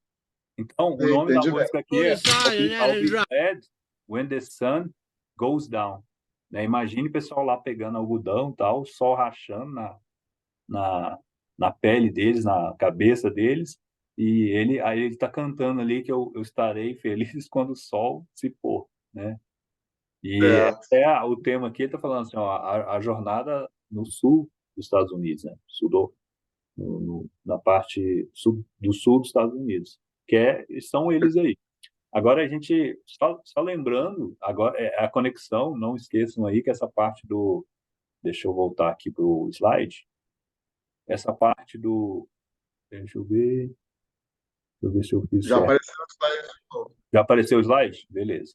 Então, o nome da Entendi bem. música aqui é I'll Be Glad When the Sun Goes Down. Né? Imagine o pessoal lá pegando algodão, tal, o sol rachando na pele deles, na cabeça deles, e aí ele está cantando ali que eu estarei feliz quando o sol se pôr, né? E Certo. até o tema aqui está falando assim, ó, a jornada no sul dos Estados Unidos, né? Na parte do sul dos Estados Unidos, são eles aí. Agora a gente, só lembrando, agora a conexão, não esqueçam aí que essa parte deixa eu voltar aqui para o slide, essa parte deixa eu ver se eu fiz Já certo. apareceu o slide de novo. Já apareceu o slide? Beleza.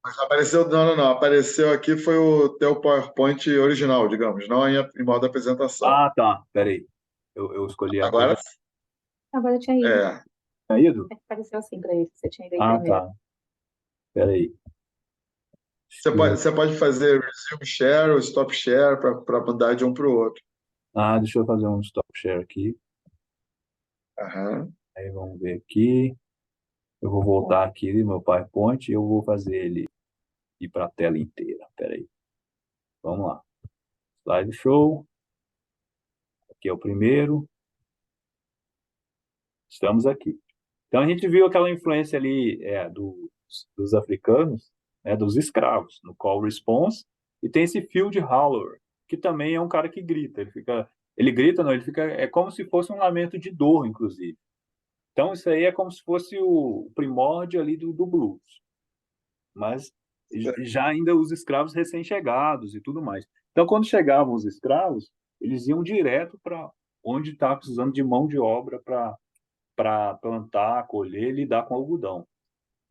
Mas já apareceu, não. Apareceu aqui foi o teu PowerPoint original, digamos, não em modo apresentação. Ah, tá, peraí. Eu escolhi a Agora, Agora tinha ido. Tinha ido? É que pareceu assim pra ele, que você tinha ido aí Ah, primeiro. tá. Peraí. você pode fazer resume share ou stop share para mudar de um para o outro. Deixa eu fazer um stop share aqui. Aham. Aí vamos ver aqui. Eu vou voltar aqui no meu PowerPoint e eu vou fazer ele ir para a tela inteira. Espera aí. Vamos lá. Slideshow. Aqui é o primeiro. Estamos aqui. Então a gente viu aquela influência ali dos africanos, né, dos escravos, no call response, e tem esse field howler, que também é um cara que grita. Ele grita, não, ele fica, é como se fosse um lamento de dor, inclusive. Então isso aí é como se fosse o primórdio ali do blues. Mas já ainda os escravos recém-chegados e tudo mais. Então quando chegavam os escravos, eles iam direto para onde estava precisando de mão de obra para plantar, colher e lidar com algodão.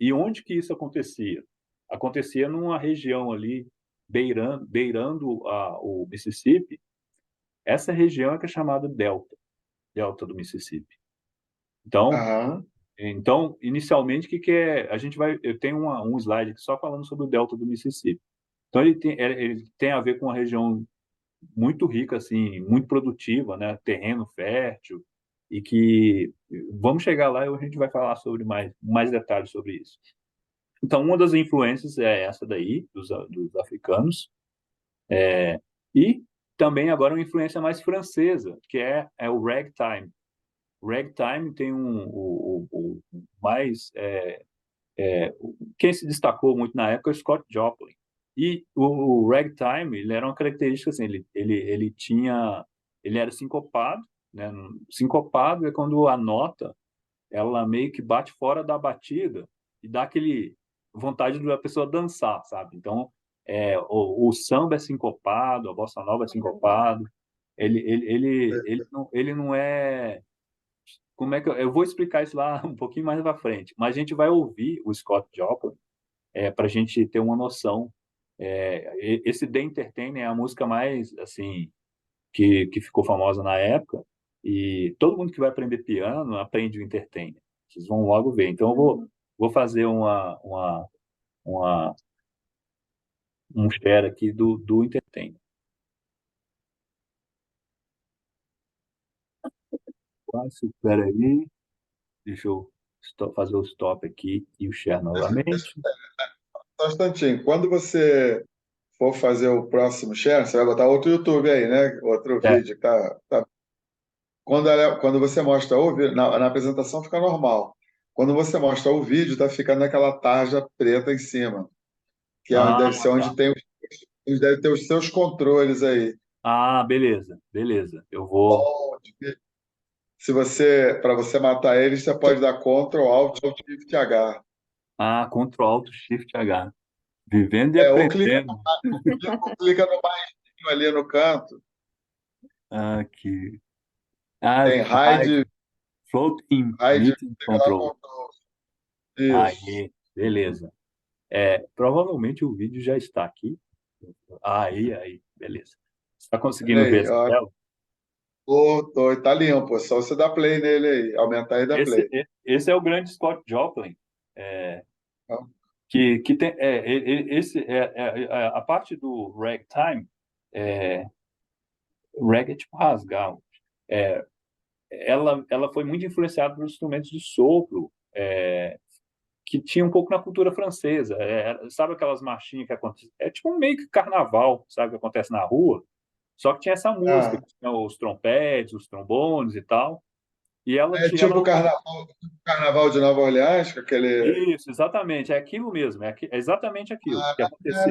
E onde que isso acontecia? Acontecia numa região ali beirando o Mississippi. Essa região é que é chamada Delta do Mississippi. Então, Aham. inicialmente, o que é? Eu tenho um slide aqui só falando sobre o Delta do Mississippi. Então, ele tem a ver com uma região muito rica, assim, muito produtiva, né? Terreno fértil, e que vamos chegar lá e a gente vai falar sobre mais detalhes sobre isso. Então, uma das influências é essa daí, dos africanos, e também agora uma influência mais francesa, que é o ragtime. O ragtime tem o mais... quem se destacou muito na época é o Scott Joplin. E o ragtime, ele era uma característica assim, ele era sincopado, né? Sincopado é quando a nota, ela meio que bate fora da batida e dá aquele vontade da pessoa dançar, sabe? Então, o samba é sincopado, a bossa nova é sincopado. Ele não é... Como é que eu vou explicar isso lá um pouquinho mais para frente? Mas a gente vai ouvir o Scott Joplin para a gente ter uma noção. Esse The Entertainer é a música mais assim que ficou famosa na época, e todo mundo que vai aprender piano aprende o Entertainer. Vocês vão logo ver. Então eu vou fazer um share aqui do Entertainer. Espera aí, deixa eu fazer o stop aqui e o share novamente. Só um instantinho. Quando você for fazer o próximo share, você vai botar outro YouTube aí, né? Outro vídeo que tá. Quando você mostra o vídeo, na apresentação fica normal. Quando você mostra o vídeo, tá ficando aquela tarja preta em cima, que deve ser onde deve ter os seus controles aí. Beleza, beleza. Eu vou. Para você matar eles, você pode dar Ctrl Alt ou Shift H. Ctrl Alt Shift H. Vivendo e Ou aprendendo. clica no mais ali no canto. Aqui. Tem Hide Float in Meeting Control. Aí, beleza. Provavelmente o vídeo já está aqui. Aí, beleza. Você está conseguindo ver essa tela? Tá limpo, só você dar play nele aí, aumentar e dar play. Esse é o grande Scott Joplin. Que tem a parte do ragtime, rag é tipo rasgar. Ela foi muito influenciada por instrumentos de sopro, que tinha um pouco na cultura francesa. Sabe aquelas marchinhas que acontecem? É tipo um meio que carnaval, sabe, que acontece na rua. Só que tinha essa música, tinha os trompetes, os trombones e tal. E ela tinha... tipo o carnaval de Nova Orleans, com aquele... Isso, exatamente. É aquilo mesmo. É exatamente aquilo que acontecia.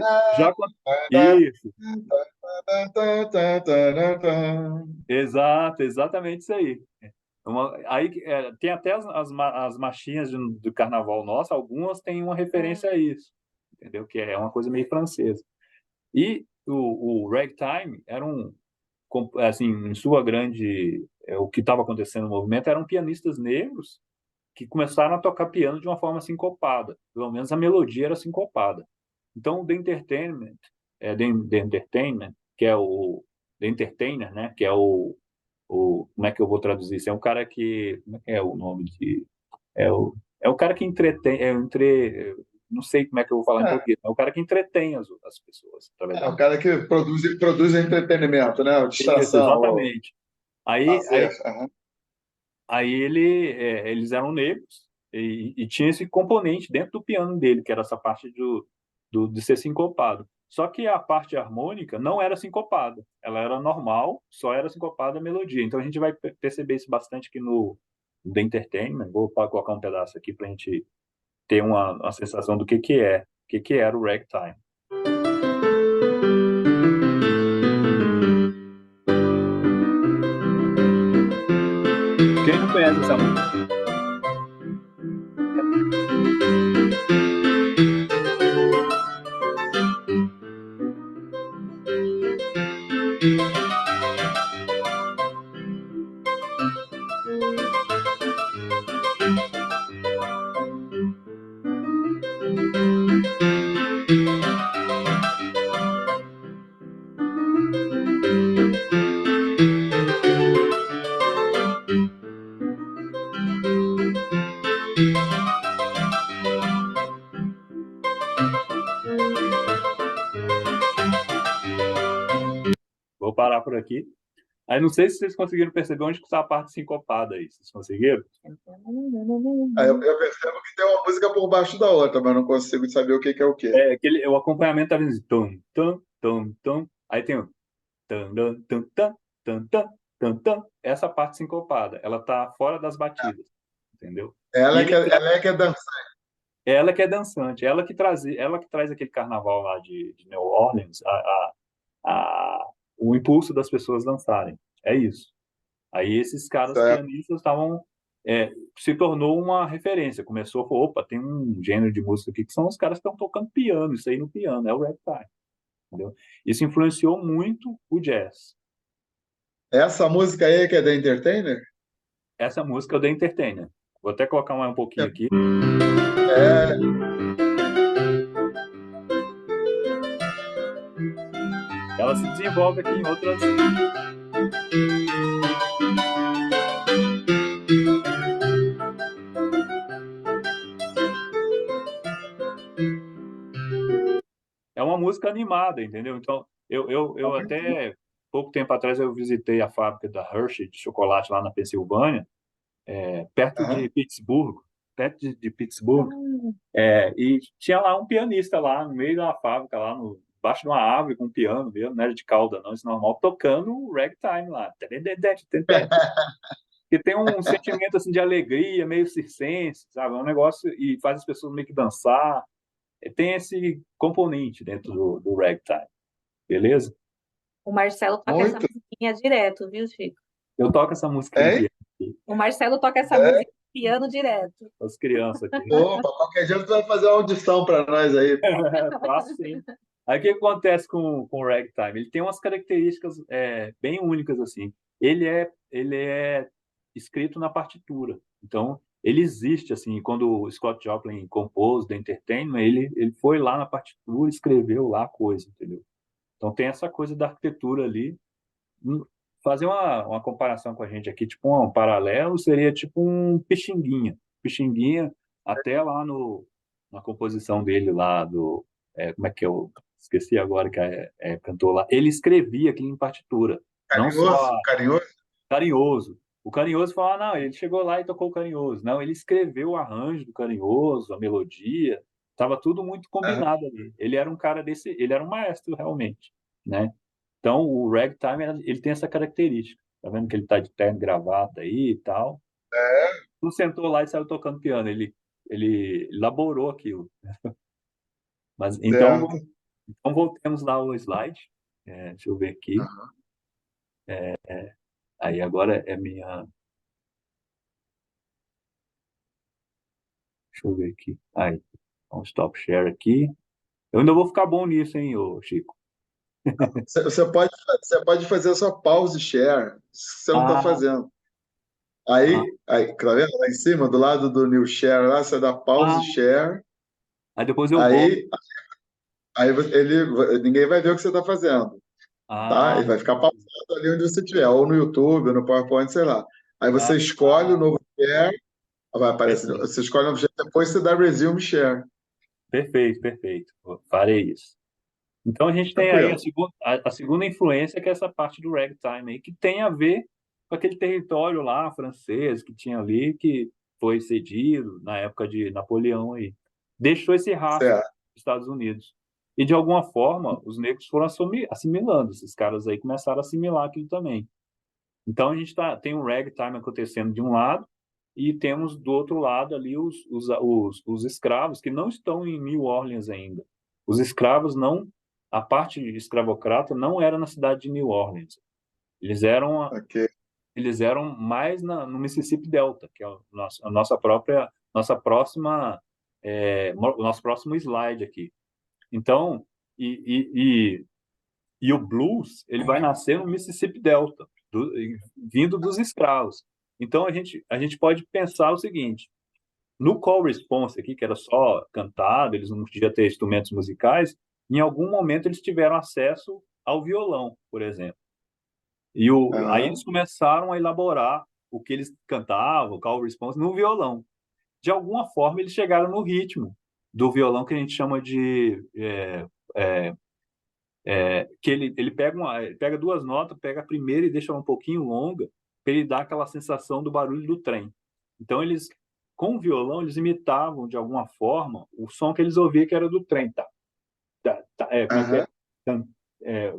Isso. Exato, exatamente isso aí. Aí tem até as marchinhas do carnaval nosso, algumas têm uma referência a isso, entendeu? Que é uma coisa meio francesa. E o ragtime era assim, em sua grande... o que estava acontecendo no movimento eram pianistas negros que começaram a tocar piano de uma forma sincopada. Pelo menos a melodia era sincopada. Então, o The Entertainment, The Entertainment, que é o The Entertainer, né? Que é como é que eu vou traduzir isso? É um cara que... Como é que é o nome de... É o cara que entretém... não sei como é que eu vou falar em português. É o cara que entretém as pessoas. O cara que produz entretenimento, né? Distração. Isso, exatamente. Aí Aí eles eram negros e tinha esse componente dentro do piano dele, que era essa parte de ser sincopado. Só que a parte harmônica não era sincopada, ela era normal, só era sincopada a melodia. Então a gente vai perceber isso bastante aqui no The Entertainment. Vou colocar um pedaço aqui para a gente ter uma sensação do que era o ragtime. Quem não conhece essa música? Vou parar por aqui. Aí não sei se vocês conseguiram perceber onde que está a parte sincopada aí. Vocês conseguiram? Eu percebo que tem uma música por baixo da outra, mas não consigo saber o que é o quê. O acompanhamento tá vindo assim, tum, tum, tum, tum. Aí tem o tum, tum, tum, tum, tum, tum, tum, tum. Essa parte sincopada, ela tá fora das batidas, entendeu? Ela é que é dançante. Ela que é dançante, ela que traz aquele carnaval lá de New Orleans, o impulso das pessoas dançarem. É isso. Aí esses caras pianistas estavam se tornou uma referência. Começou a falar, opa, tem um gênero de música aqui que são os caras que estão tocando piano, isso aí no piano, é o ragtime. Entendeu? Isso influenciou muito o jazz. Essa música aí que é da Entertainer? Essa música é da Entertainer. Vou até colocar mais um pouquinho aqui. Ela se desenvolve aqui em outras... É uma música animada, entendeu? Então, eu até pouco tempo atrás eu visitei a fábrica da Hershey de chocolate lá na Pensilvânia, perto de Pittsburgh, e tinha lá um pianista lá no meio da fábrica, lá embaixo de uma árvore com um piano mesmo, não era de cauda não, isso é normal, tocando o ragtime lá. Que tem um sentimento assim de alegria, meio circense, sabe? É um negócio e faz as pessoas meio que dançar. Tem esse componente dentro do ragtime, beleza? O Marcelo toca essa musiquinha direto, viu, Chico? Eu toco essa música em piano aqui. O Marcelo toca essa música em piano direto. As crianças aqui. Opa, qualquer dia tu vai fazer uma audição para nós aí. Faço sim. Aí o que acontece com o ragtime? Ele tem umas características bem únicas assim. Ele é escrito na partitura. Então, ele existe assim. Quando o Scott Joplin compôs The Entertainment, ele foi lá na partitura, escreveu lá a coisa, entendeu? Então tem essa coisa da arquitetura ali. Fazer uma comparação com a gente aqui, tipo um paralelo, seria tipo um Pixinguinha. Pixinguinha, até lá na composição dele lá do... como é que eu esqueci agora que cantor lá. Ele escrevia aqui em partitura. Carinhoso? Não só Carinhoso? Carinhoso. O Carinhoso falou, não, ele chegou lá e tocou o Carinhoso. Não, ele escreveu o arranjo do Carinhoso, a melodia, estava tudo muito combinado ali. Ele era um cara desse, ele era um maestro realmente, né? Então, o ragtime, ele tem essa característica. Tá vendo que ele tá de terno e gravata aí e tal? Não sentou lá e saiu tocando piano. Ele elaborou aquilo. Mas, então voltemos lá ao slide. Deixa eu ver aqui. Aí agora é minha... Deixa eu ver aqui. Aí, vamos stop share aqui. Eu ainda vou ficar bom nisso, hein, ô Chico? Você pode fazer a sua pause share, você não está fazendo. Aí, tá vendo? Lá em cima, do lado do new share, lá você dá pause share. Aí depois eu volto. Aí ninguém vai ver o que você está fazendo. Tá? Ele vai ficar pausado ali onde você estiver, ou no YouTube, ou no PowerPoint, sei lá. Aí você escolhe o novo share, vai aparecer. Você escolhe o novo share, depois você dá resume share. Perfeito. Farei isso. Então a gente tem aí a segunda influência, que é essa parte do ragtime aí, que tem a ver com aquele território lá francês que tinha ali, que foi cedido na época de Napoleão aí. Deixou esse rastro certo. nos Estados Unidos. E, de alguma forma, os negros foram assimilando. Esses caras aí começaram a assimilar aquilo também. Então, a gente tem um ragtime acontecendo de um lado e temos do outro lado ali os escravos que não estão em New Orleans ainda. Os escravos não... A parte escravocrata não era na cidade de New Orleans. Eles eram Ok. eles eram mais no Mississippi Delta, que é a nossa próxima, o nosso próximo slide aqui. Então, e o blues, ele vai nascer no Mississippi Delta, vindo dos escravos. Então, a gente pode pensar o seguinte: no call response aqui, que era só cantado, eles não podiam ter instrumentos musicais, em algum momento eles tiveram acesso ao violão, por exemplo. Aí Aham. eles começaram a elaborar o que eles cantavam, o call response, no violão. De alguma forma, eles chegaram no ritmo do violão que a gente chama de... que ele pega duas notas, pega a primeira e deixa ela um pouquinho longa, para ele dar aquela sensação do barulho do trem. Então, com o violão, eles imitavam, de alguma forma, o som que eles ouviam que era do trem. Tá, como é que é? Aham. Então,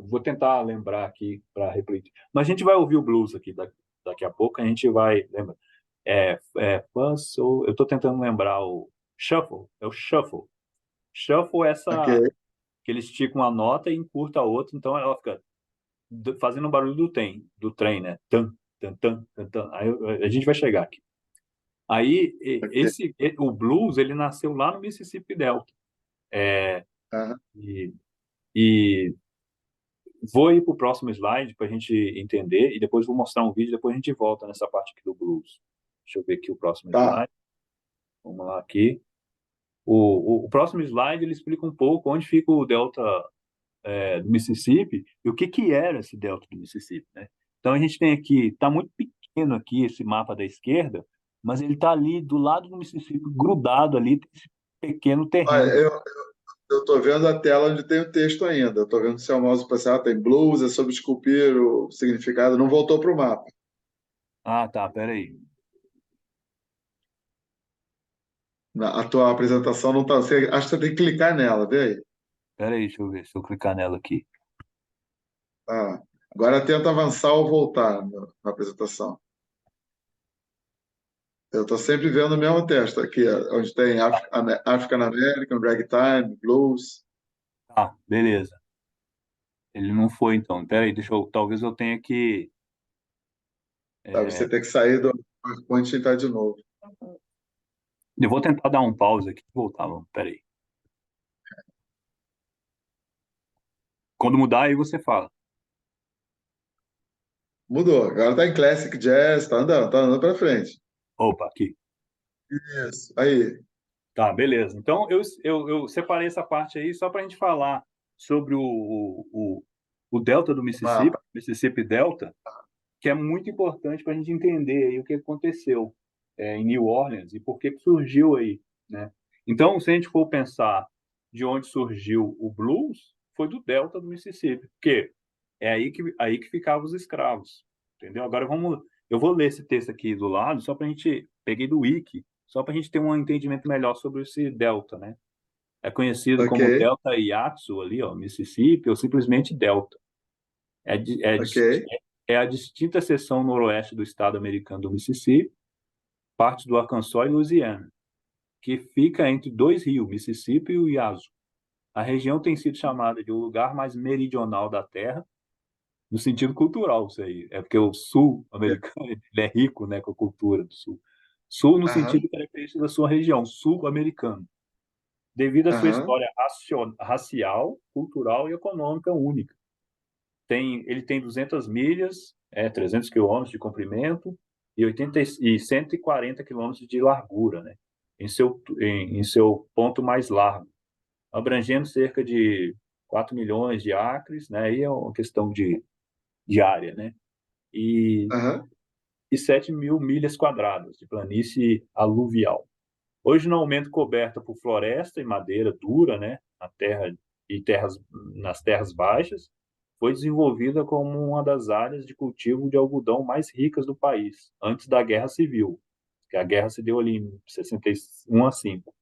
vou tentar lembrar aqui para refletir. Mas a gente vai ouvir o blues aqui daqui a pouco, a gente vai lembrar. Eu estou tentando lembrar o shuffle, é o shuffle. Shuffle é Ok. que ele estica uma nota e encurta a outra, então ela fica fazendo o barulho do trem, né? Tan, tan, tan, tan, tan. Aí a gente vai chegar aqui. Aí Ok. o blues ele nasceu lá no Mississippi Delta. Aham. E, e vou ir para o próximo slide para a gente entender e depois vou mostrar um vídeo, depois a gente volta nessa parte aqui do blues. Deixa eu ver aqui o próximo Tá. slide. Vamos lá aqui. O próximo slide ele explica um pouco onde fica o delta do Mississippi e o que era esse delta do Mississippi, né? Então a gente tem aqui, está muito pequeno aqui esse mapa da esquerda, mas ele está ali do lado do Mississippi, grudado ali, tem esse pequeno Olha, terreno. eu tô vendo a tela onde tem o texto ainda. Eu tô vendo se é o mouse passado, tem blues, é sobre esculpir o significado. Não voltou para o mapa. Ah, tá, peraí. A tua apresentação não tá. Acho que você tem que clicar nela, vê aí. Peraí, deixa eu ver se eu clicar nela aqui. Ah, agora tenta avançar ou voltar na apresentação. Eu estou sempre vendo o mesmo texto aqui, onde tem African American, Ragtime, Blues. Tá, beleza. Ele não foi, então. Peraí, talvez eu tenha que... Tá? Você tem que sair do PowerPoint e entrar de novo. Eu vou tentar dar um pause aqui e voltar, vamos. Peraí. Quando mudar, aí você fala. Mudou. Agora está em Classic Jazz, tá andando para frente. Opa, aqui. Isso. Aí. Tá, beleza. Então, eu separei essa parte aí só para a gente falar sobre o delta do Mississippi, Mapa. Mississippi Delta, que é muito importante para a gente entender aí o que aconteceu em New Orleans e por que surgiu aí, né? Então, se a gente for pensar de onde surgiu o blues, foi do delta do Mississippi, porque é aí que ficavam os escravos, entendeu? Agora eu vou ler esse texto aqui do lado, só para a gente, peguei do Wiki, só para a gente ter um entendimento melhor sobre esse delta, né? É conhecido Ok, como Delta Yazu ali, ó, Mississippi, ou simplesmente Delta. É, di- é, ok. dis- é a distinta seção noroeste do estado americano do Mississippi, parte do Arkansas e Louisiana, que fica entre dois rios, Mississippi e o Yazoo. A região tem sido chamada de o lugar mais meridional da Terra, no sentido cultural, isso aí. É porque o sul americano ele é rico, né, com a cultura do sul. Sul no Aham, sentido característico da sua região, sul-americano, devido à sua aham, história racial, cultural e econômica única. Ele tem 200 milhas, 300 quilômetros de comprimento e 140 quilômetros de largura, né, em seu ponto mais largo, abrangendo cerca de 4 milhões de acres, né, aí é uma questão de área, né, e, aham, e 7 mil milhas quadradas de planície aluvial. Originalmente coberta por floresta e madeira dura, né, nas terras baixas, foi desenvolvida como uma das áreas de cultivo de algodão mais ricas do país, antes da Guerra Civil, que a guerra se deu ali em 61 a 5.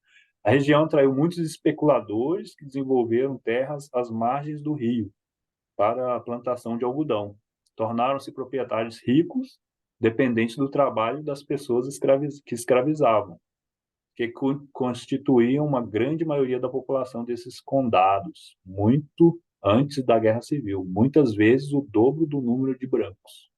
A região atraiu muitos especuladores que desenvolveram terras às margens do rio para a plantação de algodão. Tornaram-se proprietários ricos, dependentes do trabalho das pessoas que escravizavam, que constituíam uma grande maioria da população desses condados, muito antes da Guerra Civil, muitas vezes o dobro do número de brancos.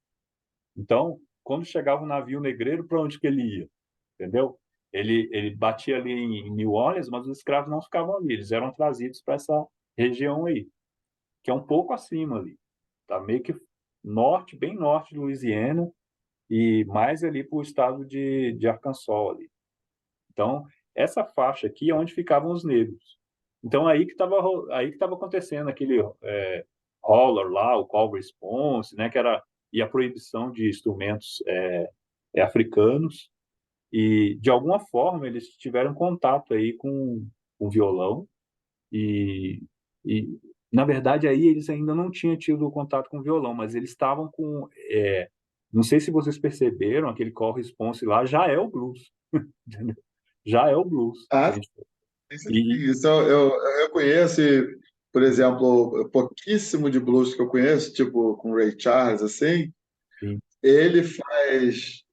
Então, quando chegava um navio negreiro, para onde que ele ia? Entendeu? Ele batia ali em New Orleans, mas os escravos não ficavam ali, eles eram trazidos para essa região aí, que é um pouco acima ali, tá meio que norte, bem norte de Louisiana, e mais ali para o estado de Arkansas ali. Então, essa faixa aqui é onde ficavam os negros. Então, aí que estava acontecendo aquele holler lá, o call response, né, que era e a proibição de instrumentos africanos. E, de alguma forma, eles tiveram contato aí com o violão e, e, na verdade, aí eles ainda não tinham tido contato com o violão, mas eles estavam com... não sei se vocês perceberam, aquele call response lá já é o blues. Entendeu? Já é o blues. Ah, E, isso eu reconheço, e, por exemplo, pouquíssimo de blues que eu conheço, tipo com Ray Charles, assim, sim, ele faz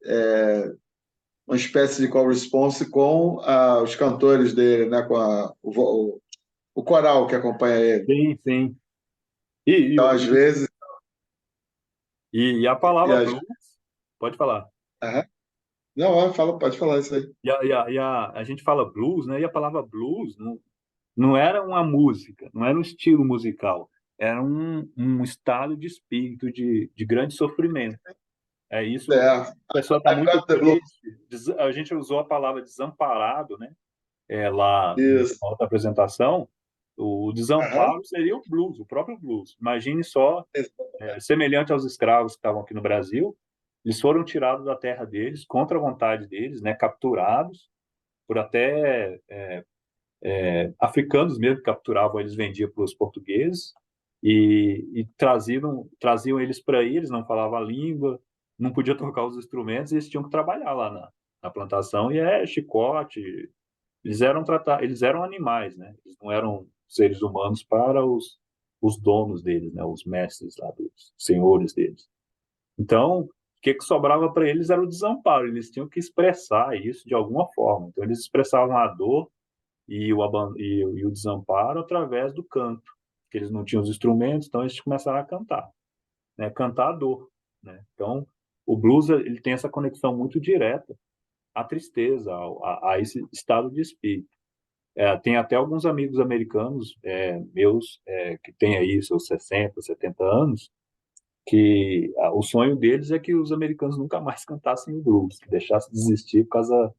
uma espécie de call response com os cantores dele, né, com o coral que acompanha ele. sim, sim. E, Então, às vezes, e a e palavra às, blues, pode falar. Aham. Não, pode falar isso aí. A gente fala blues, né? E a palavra blues não era uma música, não era um estilo musical, era um estado de espírito de grande sofrimento. É isso, É, a pessoa está I've muito got the blues. triste. A gente usou a palavra desamparado, né? Lá Isso. na outra apresentação, o Aham. desamparo seria o blues, o próprio blues. Imagine só, semelhante aos escravos que estavam aqui no Brasil, eles foram tirados da terra deles, contra a vontade deles, né? Capturados por até africanos mesmo que capturavam, eles vendiam para os portugueses e traziam eles para aí, eles não falavam a língua, não podiam tocar os instrumentos, e eles tinham que trabalhar lá na plantação, e chicote, eles eram animais, né? Eles não eram seres humanos para os donos deles, né? Os mestres lá, os senhores deles. Então, o que sobrava para eles era o desamparo, eles tinham que expressar isso de alguma forma. Então, eles expressavam a dor e o desamparo através do canto, porque eles não tinham os instrumentos, então eles começaram a cantar, né? Cantar a dor, né? Então, o blues ele tem essa conexão muito direta à tristeza, a esse estado de espírito. Tem até alguns amigos americanos meus que têm aí seus 60, 70 anos, que o sonho deles é que os americanos nunca mais cantassem o blues, que deixassem de existir por causa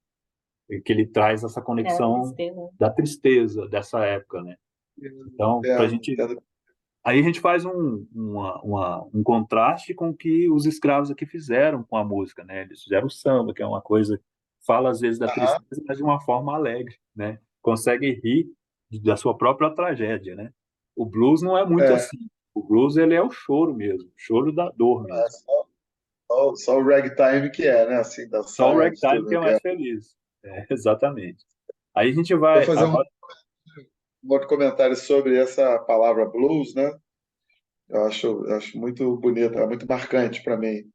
que ele traz essa conexão tristeza. da tristeza dessa época, né? Então, Entendo. aí a gente faz um contraste com o que os escravos aqui fizeram com a música, né? Eles fizeram o samba, que é uma coisa que fala às vezes da Aham. tristeza, mas de uma forma alegre, né? Consegue rir da sua própria tragédia, né? O blues não é muito É, assim. O blues ele é o choro mesmo, o choro da dor é mesmo. só o ragtime que é, né? Assim, Só o dançar de ragtime tudo, que né? é mais feliz. Exatamente. Aí a gente Vou vai fazer agora. um outro comentário sobre essa palavra blues, né? Eu acho muito bonito, é muito marcante para mim.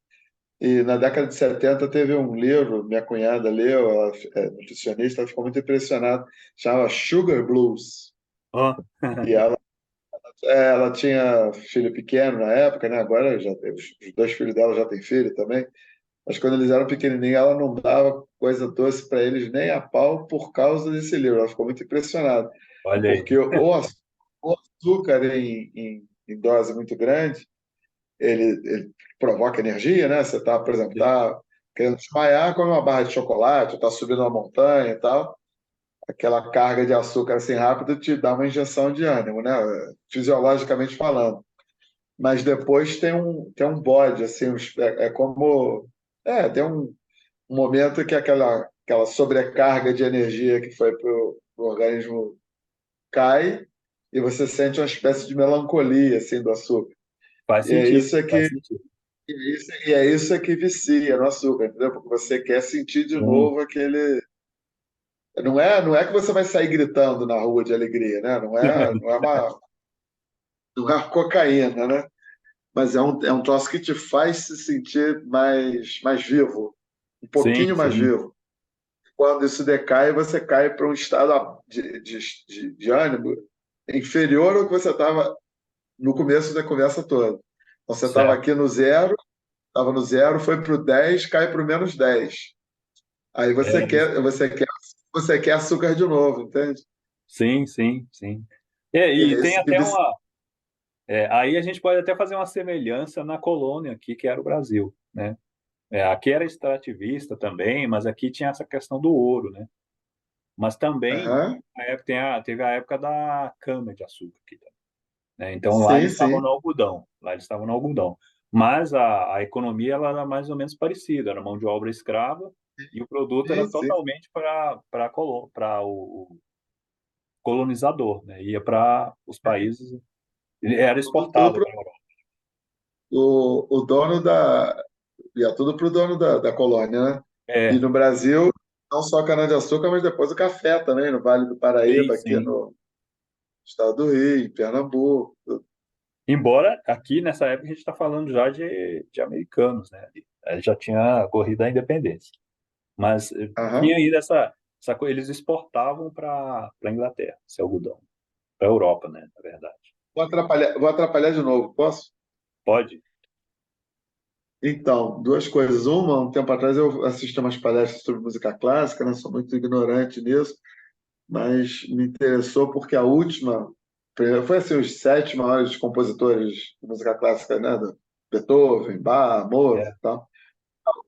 E na década de 70 teve um livro, minha cunhada leu, ela é nutricionista, ela ficou muito impressionada, chamava Sugar Blues. Ó, E ela tinha filho pequeno na época, né? Agora já os dois filhos dela já têm filho também. Mas quando eles eram pequenininhos, ela não dava coisa doce para eles nem a pau por causa desse livro. Ela ficou muito impressionada, olha aí. porque o açúcar em dose muito grande, ele provoca energia, né? Você está, por exemplo, querendo desmaiar, come uma barra de chocolate, está subindo uma montanha e tal. Aquela carga de açúcar assim rápido te dá uma injeção de ânimo, né? Fisiologicamente falando. Mas depois tem um bode, assim, como. Tem um momento que aquela sobrecarga de energia que foi para o organismo cai e você sente uma espécie de melancolia assim, do açúcar. Faz E é sentido, isso é faz que, sentido. e é isso é que vicia no açúcar, entendeu? Porque você quer sentir de Sim, novo aquele. Não é que você vai sair gritando na rua de alegria, né? Não é uma cocaína, né? Mas é um troço que te faz se sentir mais vivo, um sim, pouquinho mais sim. vivo. Quando isso decai, você cai para um estado de ânimo inferior ao que você estava no começo da conversa toda. Então, você estava Certo. aqui no zero, estava no zero, foi para o 10, cai para o -10. Aí você É, quer, você quer, você quer açúcar de novo, entende? sim, sim, sim. E E é tem isso que até uma. Aí a gente pode até fazer uma semelhança na colônia aqui, que era o Brasil, né? Aqui era extrativista também, mas aqui tinha essa questão do ouro, né? Mas também Aham. teve a época da cana-de-açúcar aqui, né? Então lá Sim, eles estavam sim, no algodão, lá eles estavam no algodão. Mas a economia ela era mais ou menos parecida, era mão de obra escrava e o produto era sim, sim. totalmente para o colonizador, né? Ia para os países, ele era Tudo exportado pro, para a Europa. o dono da. Ia tudo para o dono da colônia, né? E É, no Brasil, não só cana-de-açúcar, mas depois o café também, no Vale do sim, Paraíba, aqui sim. no estado do Rio, em Pernambuco. Embora aqui nessa época a gente está falando já de americanos, né? Já tinha corrido a independência. Mas Aham. tinha ainda essa coisa, eles exportavam para a Inglaterra, esse algodão, para a Europa, né, na verdade. Vou atrapalhar de novo, posso? Pode? Então, duas coisas. Uma, um tempo atrás eu assisti umas palestras sobre música clássica, né? Sou muito ignorante nisso, mas me interessou porque a última foi assim, os sete maiores compositores de música clássica, né? Do Beethoven, Bach, Mozart É. e tal.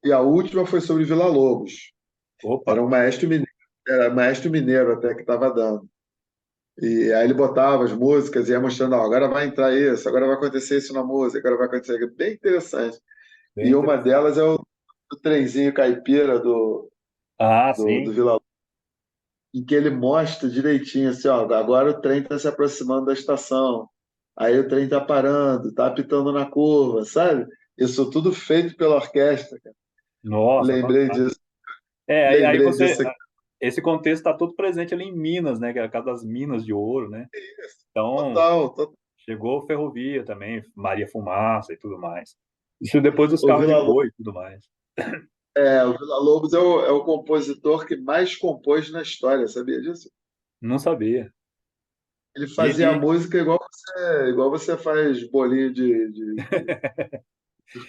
E a última foi sobre Villa-Lobos. Era Opa, um maestro mineiro, era maestro mineiro até que estava dando. E aí ele botava as músicas e ia mostrando, ó, agora vai entrar isso, agora vai acontecer isso na música, agora vai acontecer aquilo. Bem interessante. bem E uma interessante. delas é o trenzinho caipira Ah, do sim. Vila, em que ele mostra direitinho assim, ó, agora o trem está se aproximando da estação, aí o trem está parando, está apitando na curva, sabe? Isso tudo feito pela orquestra, cara. Nossa, Lembrei fantástico. disso, Aí lembrei você, disso aqui. esse contexto está todo presente ali em Minas, né, que é a casa das minas de ouro, né? Então, Total, total. chegou ferrovia também, Maria Fumaça e tudo mais. Isso depois dos O carros de Vila, boi e tudo mais. o Villa-Lobos é o compositor que mais compôs na história, sabia disso? Não sabia. Ele E, fazia a e música igual você faz bolinho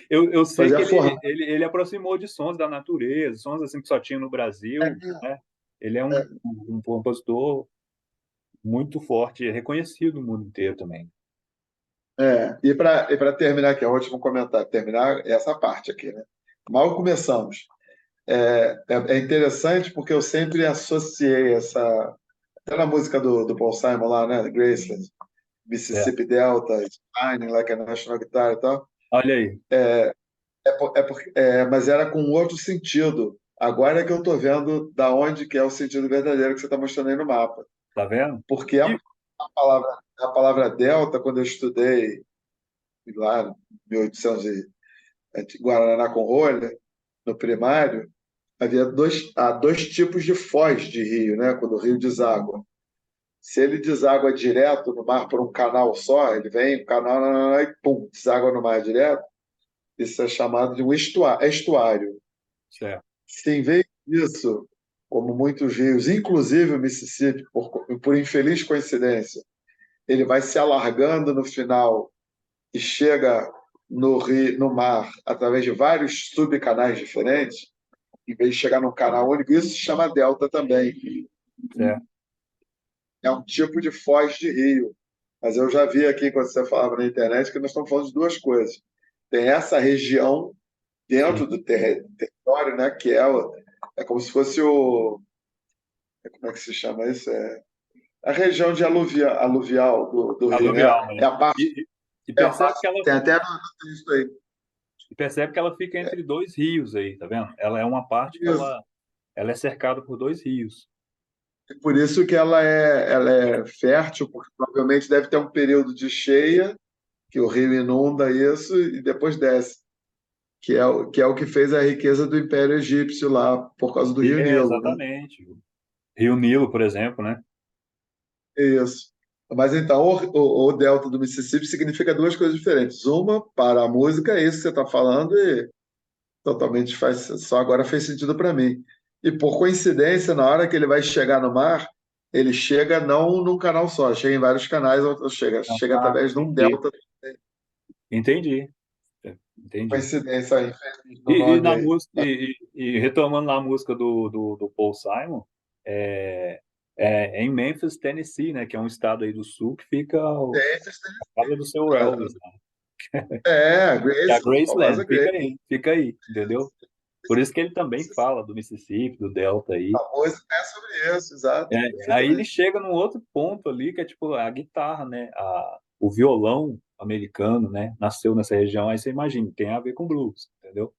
eu sei fazia que forró. ele aproximou de sons da natureza, sons assim que só tinha no Brasil, né? Ele é um compositor muito forte, reconhecido no mundo inteiro também. E para terminar aqui, é o último comentário, terminar essa parte aqui, né? Mal começamos. É interessante porque eu sempre associei essa. Até na música do Paul Simon lá, né? Graceland, Certo. Mississippi Delta, Shining Like a National Guitar e tal. Olha aí, Mas era com outro sentido. Agora é que eu estou vendo da onde que é o sentido verdadeiro que você está mostrando aí no mapa. tá vendo? Porque a E, palavra, a palavra delta, quando eu estudei lá em 1800 Guaraná com rolha, no primário, há dois tipos de foz de rio, né? Quando o rio deságua. Se ele deságua direto no mar por um canal só, ele vem, um canal, e pum, deságua no mar direto, isso é chamado de um estuário. certo, Se em vez disso, como muitos rios, inclusive o Mississippi, por infeliz coincidência, ele vai se alargando no final e chega no rio, no mar através de vários subcanais diferentes, em vez de chegar num canal único, isso se chama delta também. certo. É um tipo de foz de rio. Mas eu já vi aqui, quando você falava na internet, que nós estamos falando de duas coisas. Tem essa região dentro Sim, do território, né, que é como se fosse como é que se chama isso? A região de aluvial do rio, né? aluvial, É né? a parte, E é a percebe parte, que ela tem até no isso aí. fica entre dois rios aí, tá vendo? Ela é uma parte que Isso. ela é cercada por dois rios. E por isso que ela é fértil, porque provavelmente deve ter um período de cheia, que o rio inunda isso e depois desce, que é o que fez a riqueza do Império Egípcio lá, por causa do Rio Nilo, né? Exatamente. Rio Nilo, por exemplo, né? Isso. Mas então, o delta do Mississippi significa duas coisas diferentes. Uma, para a música, é isso que você está falando, e totalmente faz, só agora fez sentido para mim. E por coincidência, na hora que ele vai chegar no mar, ele chega não num canal só, chega em vários canais, ou chega Ah, através de um entendi. delta. Entendi. Entendi. Coincidência aí, feliz no E nome na aí. música, e retomando lá a música do Paul Simon, é, é em Memphis, Tennessee, né? Que é um estado aí do sul que fica a casa do seu Elvis, né? A Que é a Grace, a Graceland, famosa Grace. fica aí, entendeu? Por isso que ele também fala do Mississippi, do Delta aí. A música é sobre isso, exato, Aí ele perfeitamente. chega num outro ponto ali, que é tipo a guitarra, né? O violão americano, né? Nasceu nessa região, aí você imagina, tem a ver com blues, entendeu?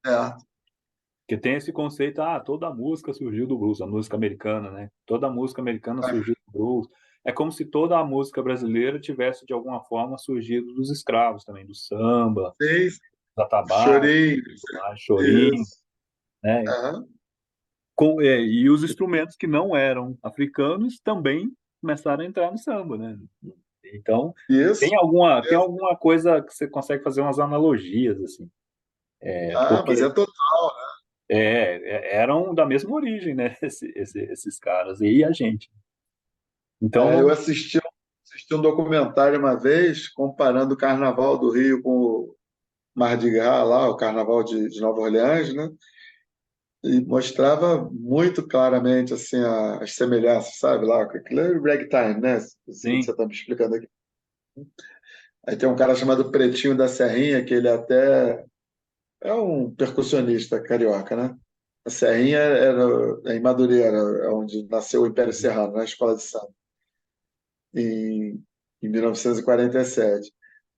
É. Porque tem esse conceito, toda música surgiu do blues, a música americana, né? Toda música americana surgiu do blues. É como se toda a música brasileira tivesse, de alguma forma, surgido dos escravos também, do samba, Fez do atabaque, chorinho, chorinho, isso. né? Aham. E os instrumentos que não eram africanos também começaram a entrar no samba, né? Então, Isso. tem alguma coisa que você consegue fazer umas analogias, assim. Mas Porque é total. eram da mesma origem, né? Esses caras e a gente. Então, Eu não assisti um documentário uma vez comparando o Carnaval do Rio com o Mardi Gras lá, o Carnaval de Nova Orleans, né? E mostrava muito claramente assim as semelhanças, sabe? Lá, aquilo é ragtime, né? Segundo você tem, está me explicando aqui. Aí tem um cara chamado Pretinho da Serrinha, que ele até é um percussionista carioca, né? A Serrinha era em Madureira, é onde nasceu o Império Serrano, na escola de samba, em 1947.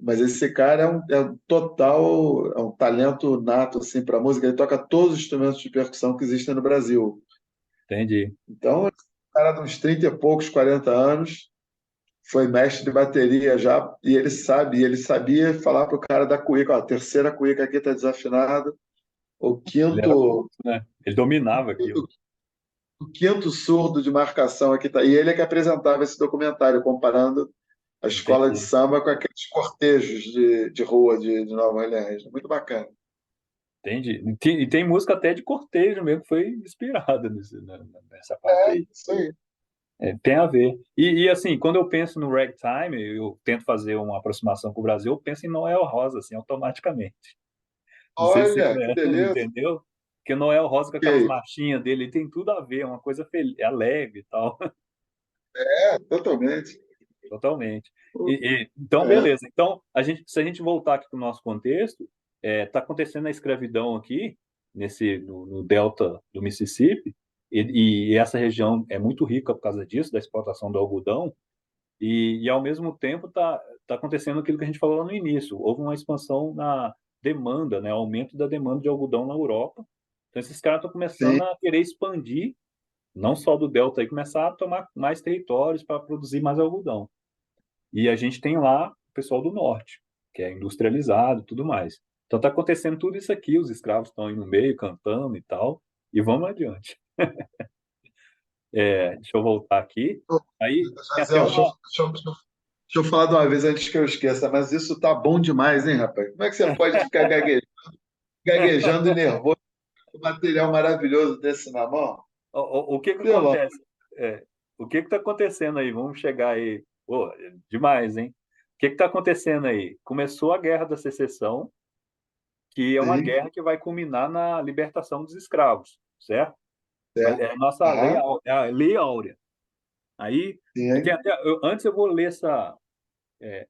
Mas esse cara é um total, é um talento nato assim, para música. Ele toca todos os instrumentos de percussão que existem no Brasil. entendi. Então, esse cara de uns 30 e poucos, 40 anos, foi mestre de bateria já, e ele sabia falar para o cara da cuíca, ó, a terceira cuíca aqui está desafinada, o Ele era quinto, bruto, né? Ele dominava aquilo. o quinto surdo de marcação aqui tá. E ele é que apresentava esse documentário, comparando a escola de Entendi. samba com aqueles cortejos de rua de Nova Orleans. Muito bacana. Entendi. E tem música até de cortejo mesmo, que foi inspirada nessa parte aí. Isso aí. Tem a ver. Assim, quando eu penso no ragtime, eu tento fazer uma aproximação com o Brasil, eu penso em Noel Rosa, assim, automaticamente. Não sei se Olha, que beleza. entendeu? Porque Noel Rosa com aquelas Ok. marchinhas dele tem tudo a ver, é uma coisa alegre e tal, Totalmente. totalmente. Então, É, beleza. Então, se a gente voltar aqui para o nosso contexto, está acontecendo a escravidão aqui, no delta do Mississippi, e essa região é muito rica por causa disso, da exportação do algodão, ao mesmo tempo tá acontecendo aquilo que a gente falou lá no início. Houve uma expansão na demanda, né? Aumento da demanda de algodão na Europa. Então, esses caras estão sim. começando a querer expandir, não só do Delta, aí, começar a tomar mais territórios para produzir mais algodão. E a gente tem lá o pessoal do norte, que é industrializado e tudo mais. Então, está acontecendo tudo isso aqui, os escravos estão aí no meio, cantando e tal, e vamos adiante. Deixa eu voltar aqui. Aí tem até Jaziel, uma. deixa eu falar de uma vez antes que eu esqueça, mas isso tá bom demais, hein, rapaz? Como é que você pode ficar gaguejando e nervoso com um material maravilhoso desse na mão? O que que Pelo acontece? É, o que que está acontecendo aí? Vamos chegar aí. Pô, demais, hein? O que que está acontecendo aí? Começou a Guerra da Secessão, que é uma sim, guerra que vai culminar na libertação dos escravos, certo? certo. É a nossa lei, Aham, é a lei áurea. Aí, sim, antes eu vou ler essa.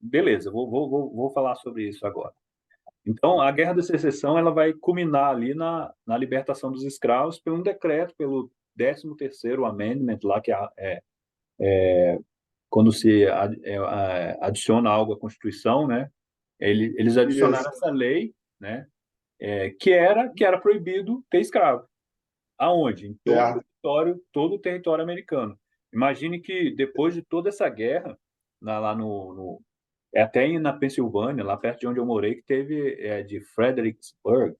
Beleza, vou falar sobre isso agora. Então, a Guerra da Secessão ela vai culminar ali na libertação dos escravos por um decreto, pelo 13º Amendment, lá que quando se adiciona algo à Constituição, né? Eles isso, adicionaram essa lei, né? Que era proibido ter escravo. Aonde? Em certo. todo o território americano. Imagine que depois de toda essa guerra, lá É até na Pensilvânia, lá perto de onde eu morei, que teve de Fredericksburg,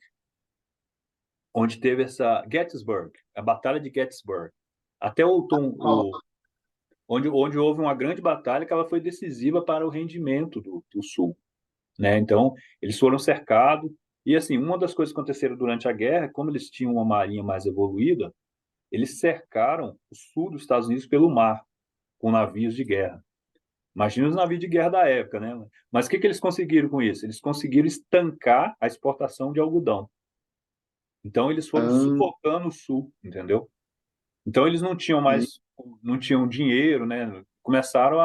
onde teve essa Gettysburg, a Batalha de Gettysburg. Até onde houve uma grande batalha que ela foi decisiva para o rendimento do Sul, né? Então, eles foram cercados, e assim, uma das coisas que aconteceram durante a guerra, como eles tinham uma marinha mais evoluída, eles cercaram o sul dos Estados Unidos pelo mar, com navios de guerra. Imagina os navios de guerra da época, né? Mas o que eles conseguiram com isso? Eles conseguiram estancar a exportação de algodão. Então, eles foram Ah, sufocando o sul, entendeu? Então, eles sim. não tinham dinheiro, né? Começaram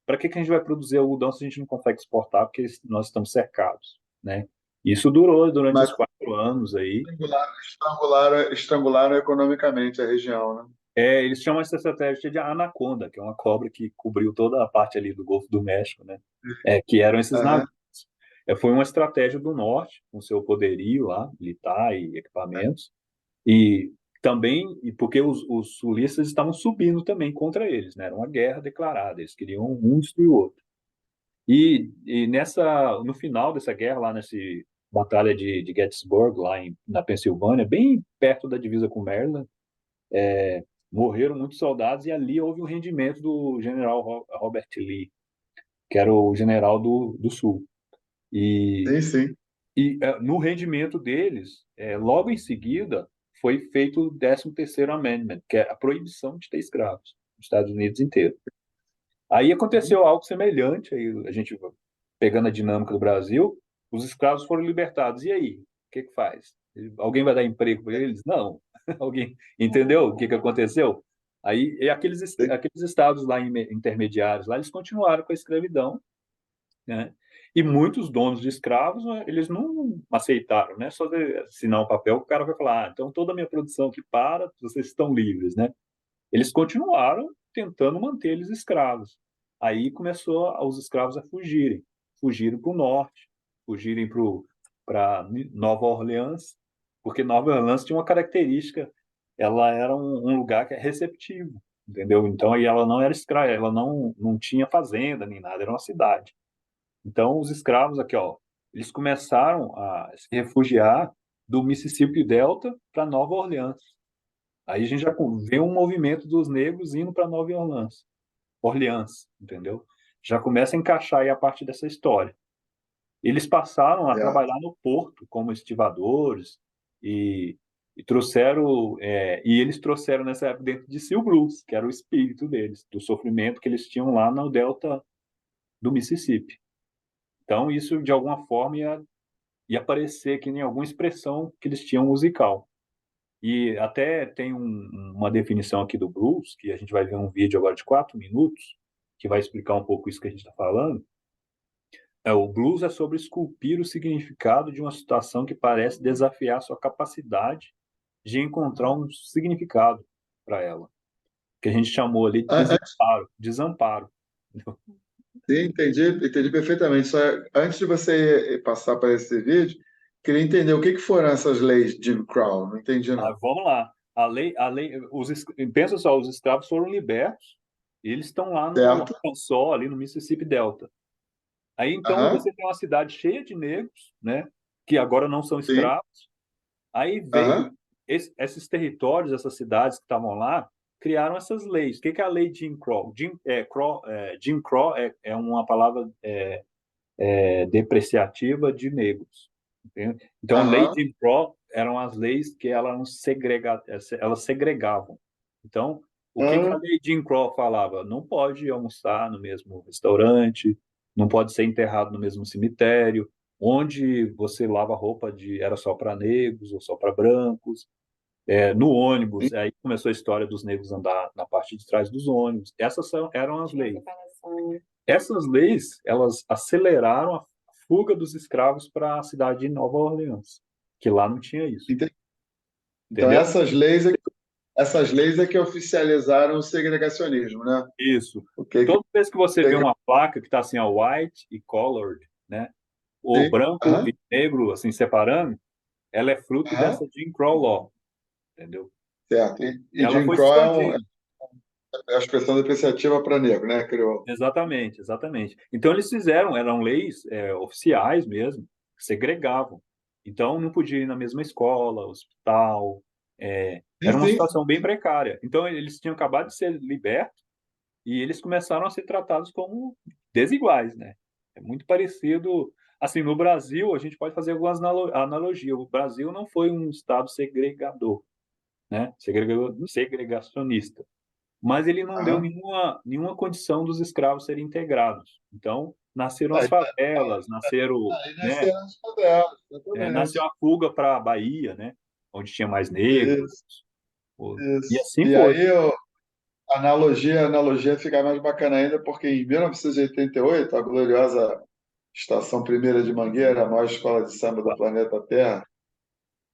para que a gente vai produzir algodão se a gente não consegue exportar, porque nós estamos cercados, né? Isso durou durante Mas os 4 anos aí. estrangularam economicamente a região, né? Eles chamam essa estratégia de anaconda, que é uma cobra que cobriu toda a parte ali do Golfo do México, né? Que eram esses Aham. navios. Foi uma estratégia do norte, com seu poderio lá, militar e equipamentos, e também porque os sulistas estavam subindo também contra eles, né? Era uma guerra declarada, eles queriam um destruir o outro. E no final dessa guerra, lá nessa batalha de Gettysburg, lá na Pensilvânia, bem perto da divisa com Maryland, morreram muitos soldados e ali houve o rendimento do general Robert Lee, que era o general do Sul. E, Sim, sim. no rendimento deles, logo em seguida, foi feito o 13º Amendment, que é a proibição de ter escravos nos Estados Unidos inteiro. Aí aconteceu algo semelhante, aí a gente pegando a dinâmica do Brasil, os escravos foram libertados. E aí? O que faz? Alguém vai dar emprego para eles? Não. Alguém entendeu o que aconteceu? Aí e aqueles estados lá intermediários, lá eles continuaram com a escravidão, né? E muitos donos de escravos, eles não aceitaram, né? Só de assinar um papel, o cara vai falar, então toda a minha produção aqui para, vocês estão livres, né? Eles continuaram tentando manter eles escravos. Aí começou os escravos a fugirem. Fugiram para o norte, fugirem para Nova Orleans, porque Nova Orleans tinha uma característica, ela era um lugar que é receptivo, entendeu? Então aí ela não era escrava, ela não tinha fazenda nem nada, era uma cidade. Então os escravos aqui, ó, eles começaram a se refugiar do Mississippi Delta para Nova Orleans. Aí a gente já vê um movimento dos negros indo para Nova Orleans, entendeu? Já começa a encaixar aí a parte dessa história. Eles passaram a É. trabalhar no porto como estivadores e, e eles trouxeram nessa época dentro de si o blues, que era o espírito deles, do sofrimento que eles tinham lá no delta do Mississippi. Então isso de alguma forma ia aparecer que em alguma expressão que eles tinham musical. E até tem uma definição aqui do blues, que a gente vai ver um vídeo agora de 4 minutos, que vai explicar um pouco isso que a gente está falando. O blues é sobre esculpir o significado de uma situação que parece desafiar sua capacidade de encontrar um significado para ela, que a gente chamou ali de An- an- desamparo. Desamparo. Sim, entendi perfeitamente. Só antes de você passar para esse vídeo, queria entender o que foram essas leis de Jim Crow. Não entendi, não. Vamos lá. Pensa só, os escravos foram libertos, e eles estão lá no Certo? Arkansas, ali no Mississippi Delta. Aí então Aham, você tem uma cidade cheia de negros, né, que agora não são sim. escravos. Aí veio Aham, esses territórios, essas cidades que estavam lá, criaram essas leis. O que é a lei Jim Crow? Jim Crow é uma palavra depreciativa de negros. Entende? Então, lei aham, Jim Crow eram as leis que elas segregavam. Então, o que a aham, lei Jim Crow falava? Não pode almoçar no mesmo restaurante, não pode ser enterrado no mesmo cemitério, onde você lava roupa era só para negros ou só para brancos. No sim, ônibus, aí começou a história dos negros andar na parte de trás dos ônibus. Eram as Tinha leis. separação. Essas leis, elas aceleraram a fuga dos escravos para a cidade de Nova Orleans, que lá não tinha isso, entendi. Então, entendeu? essas leis é que oficializaram o segregacionismo, né? Isso. O que que Toda vez que você vê segue? uma placa que está assim, ó, white e colored, né? Ou Sim, branco aham, e negro, assim, separando, ela é fruto aham, dessa Jim Crow Law, entendeu? certo. E Ela Jim foi Crow expandindo. É a expressão depreciativa para negro, né? Criou. Exatamente, exatamente. Então eles fizeram, eram leis oficiais mesmo, que segregavam. Então não podia ir na mesma escola, hospital, Sim, era uma sim. situação bem precária. Então eles tinham acabado de ser libertos e eles começaram a ser tratados como desiguais, né? É muito parecido. Assim, no Brasil, a gente pode fazer algumas analogias. O Brasil não foi um estado segregador, né? Segregacionista, mas ele não deu Aham. nenhuma condição dos escravos serem integrados. Então, nasceram as Aí, favelas, nasceram, aí né, nasceram as favelas, nasceu exatamente. a fuga para a Bahia, né, onde tinha mais negros, Isso, e isso. assim E foi. aí, a analogia fica mais bacana ainda, porque em 1988, a gloriosa Estação Primeira de Mangueira, a maior escola de samba do planeta Terra,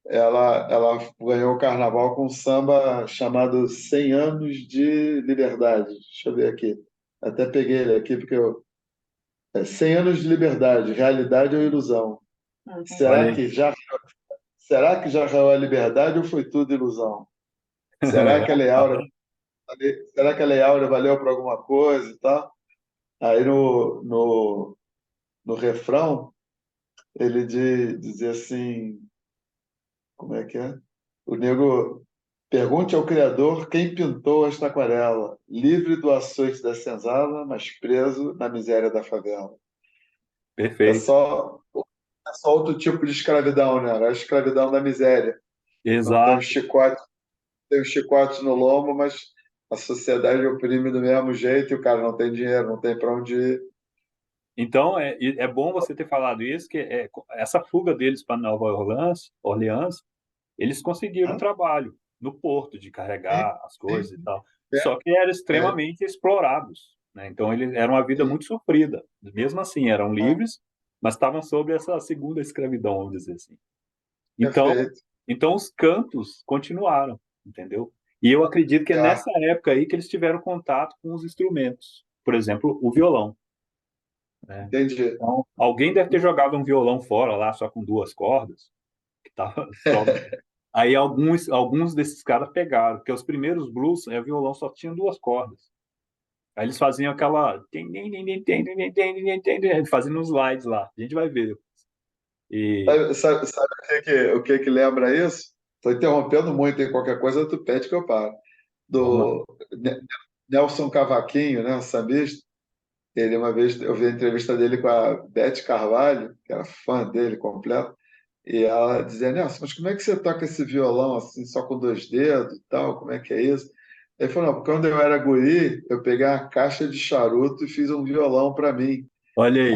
ela ganhou o carnaval com um samba chamado 100 Anos de Liberdade. Deixa eu ver aqui. Até peguei ele aqui, porque 100 Anos de Liberdade, realidade ou ilusão? Olha Será aí. que já, será que já raiou a liberdade ou foi tudo ilusão? Será que a Lei Áurea, será que a Lei Áurea valeu para alguma coisa e tal? Aí no refrão, ele dizia assim, como é que é? O nego pergunte ao Criador quem pintou esta aquarela, livre do açoite da senzala, mas preso na miséria da favela. É Perfeito. só, é só outro tipo de escravidão, né? É a escravidão da miséria. Não Exato. tem o chicote no lombo, mas a sociedade oprime do mesmo jeito e o cara não tem dinheiro, não tem para onde ir. Então, é bom você ter falado isso, que essa fuga deles para Nova Orleans, eles conseguiram Hã? trabalho no porto de Sim, carregar as sim, coisas e tal. é, Só que eram é, extremamente explorados, né? Então eles eram uma vida sim, muito sofrida. Mesmo assim, eram é, livres, mas estavam sob essa segunda escravidão, vamos dizer assim. Então, perfeito. então os cantos continuaram, entendeu? E eu acredito que é É, nessa época aí que eles tiveram contato com os instrumentos, por exemplo, o violão, né? entendi. Então, alguém deve ter jogado um violão fora lá só com duas cordas, que tava só. Aí alguns desses caras pegaram, porque os primeiros blues, o violão só tinha duas cordas. Aí eles faziam aquela. Fazendo uns slides lá. A gente vai ver. E. Sabe o que que lembra isso? Estou interrompendo muito, em qualquer coisa tu pede que eu paro. Vamos lá. Do Nelson Cavaquinho, né, o sambista, ele uma vez, eu vi a entrevista dele com a Beth Carvalho, que era fã dele completo, e ela dizia, Nelson, mas como é que você toca esse violão assim, só com dois dedos e tal? Como é que é isso? Ele falou, não, porque quando eu era guri, eu peguei uma caixa de charuto e fiz um violão para mim. Olha aí.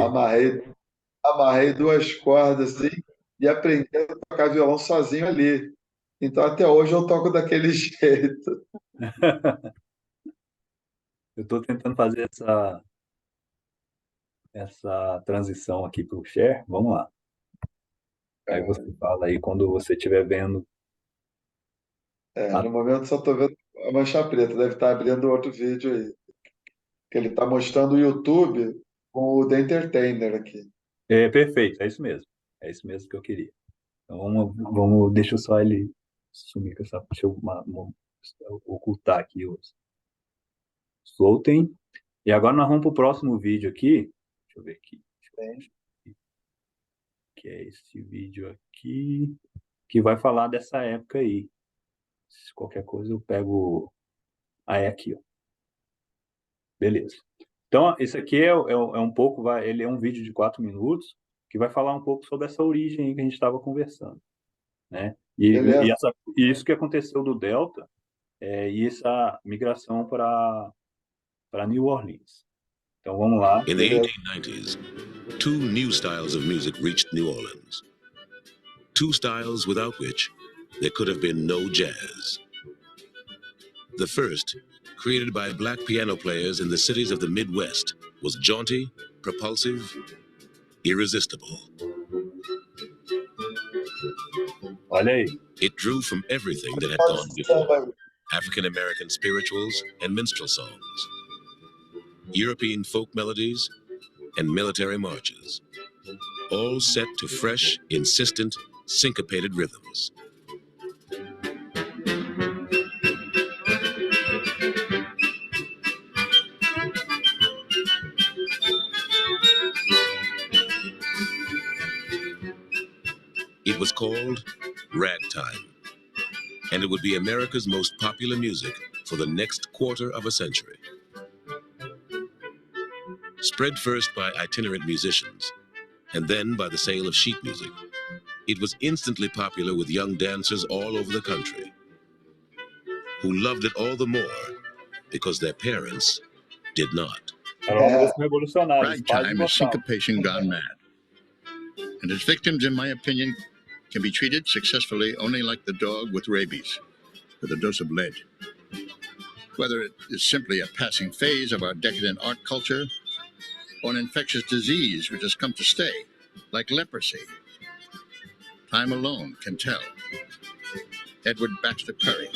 Amarrei duas cordas assim e aprendi a tocar violão sozinho ali. Então até hoje eu toco daquele jeito. Eu estou tentando fazer essa transição aqui para o share. Vamos lá. Aí você fala aí quando você estiver vendo. No momento só estou vendo a mancha preta, deve estar abrindo outro vídeo aí. Que ele está mostrando o YouTube com o The Entertainer aqui. Perfeito, é isso mesmo. É isso mesmo que eu queria. Então deixa eu só ele sumir com essa. Deixa eu ocultar aqui os floating. E agora nós vamos para o próximo vídeo aqui. Deixa eu ver aqui. Que é esse vídeo aqui, que vai falar dessa época aí. Se qualquer coisa eu pego. Ah, é aqui, ó. Beleza. Então, esse aqui é um pouco, ele é um vídeo de 4 minutos, que vai falar um pouco sobre essa origem aí que a gente estava conversando, né? Beleza. E isso que aconteceu do Delta, e essa migração para New Orleans. Então, vamos lá. In the 1890s, two new styles of music reached New Orleans. Two styles without which there could have been no jazz. The first, created by black piano players in the cities of the Midwest, was jaunty, propulsive, irresistible. Olha aí. It drew from everything that had gone before: African American spirituals and minstrel songs, European folk melodies, and military marches, all set to fresh, insistent, syncopated rhythms. It was called Ragtime, and it would be America's most popular music for the next quarter of a century. Spread first by itinerant musicians, and then by the sale of sheet music, it was instantly popular with young dancers all over the country, who loved it all the more because their parents did not. Era uma música revolucionária. Os pais Ragtime is gostavam. syncopation gone mad. And its victims, in my opinion, can be treated successfully only like the dog with rabies, with a dose of lead. Whether it is simply a passing phase of our decadent art culture, or an infectious disease which has come to stay, like leprosy, time alone can tell. Edward Baxter Perry.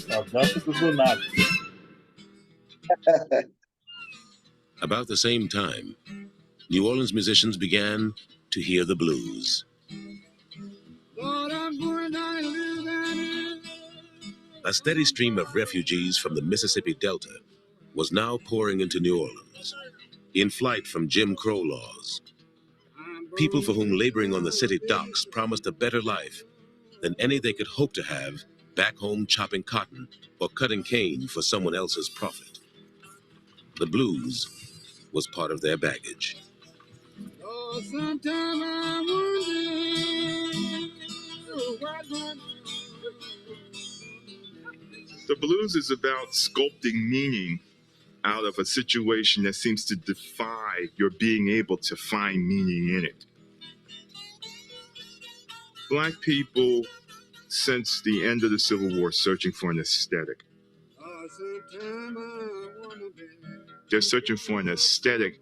A dança dos lunáticos. About the same time, New Orleans musicians began to hear the blues. A steady stream of refugees from the Mississippi Delta was now pouring into New Orleans, in flight from Jim Crow laws. People for whom laboring on the city docks promised a better life than any they could hope to have back home chopping cotton or cutting cane for someone else's profit. The blues was part of their baggage. Oh, sometime I wonder what The blues is about sculpting meaning out of a situation that seems to defy your being able to find meaning in it. Black people, since the end of the Civil War, searching for an aesthetic. They're searching for an aesthetic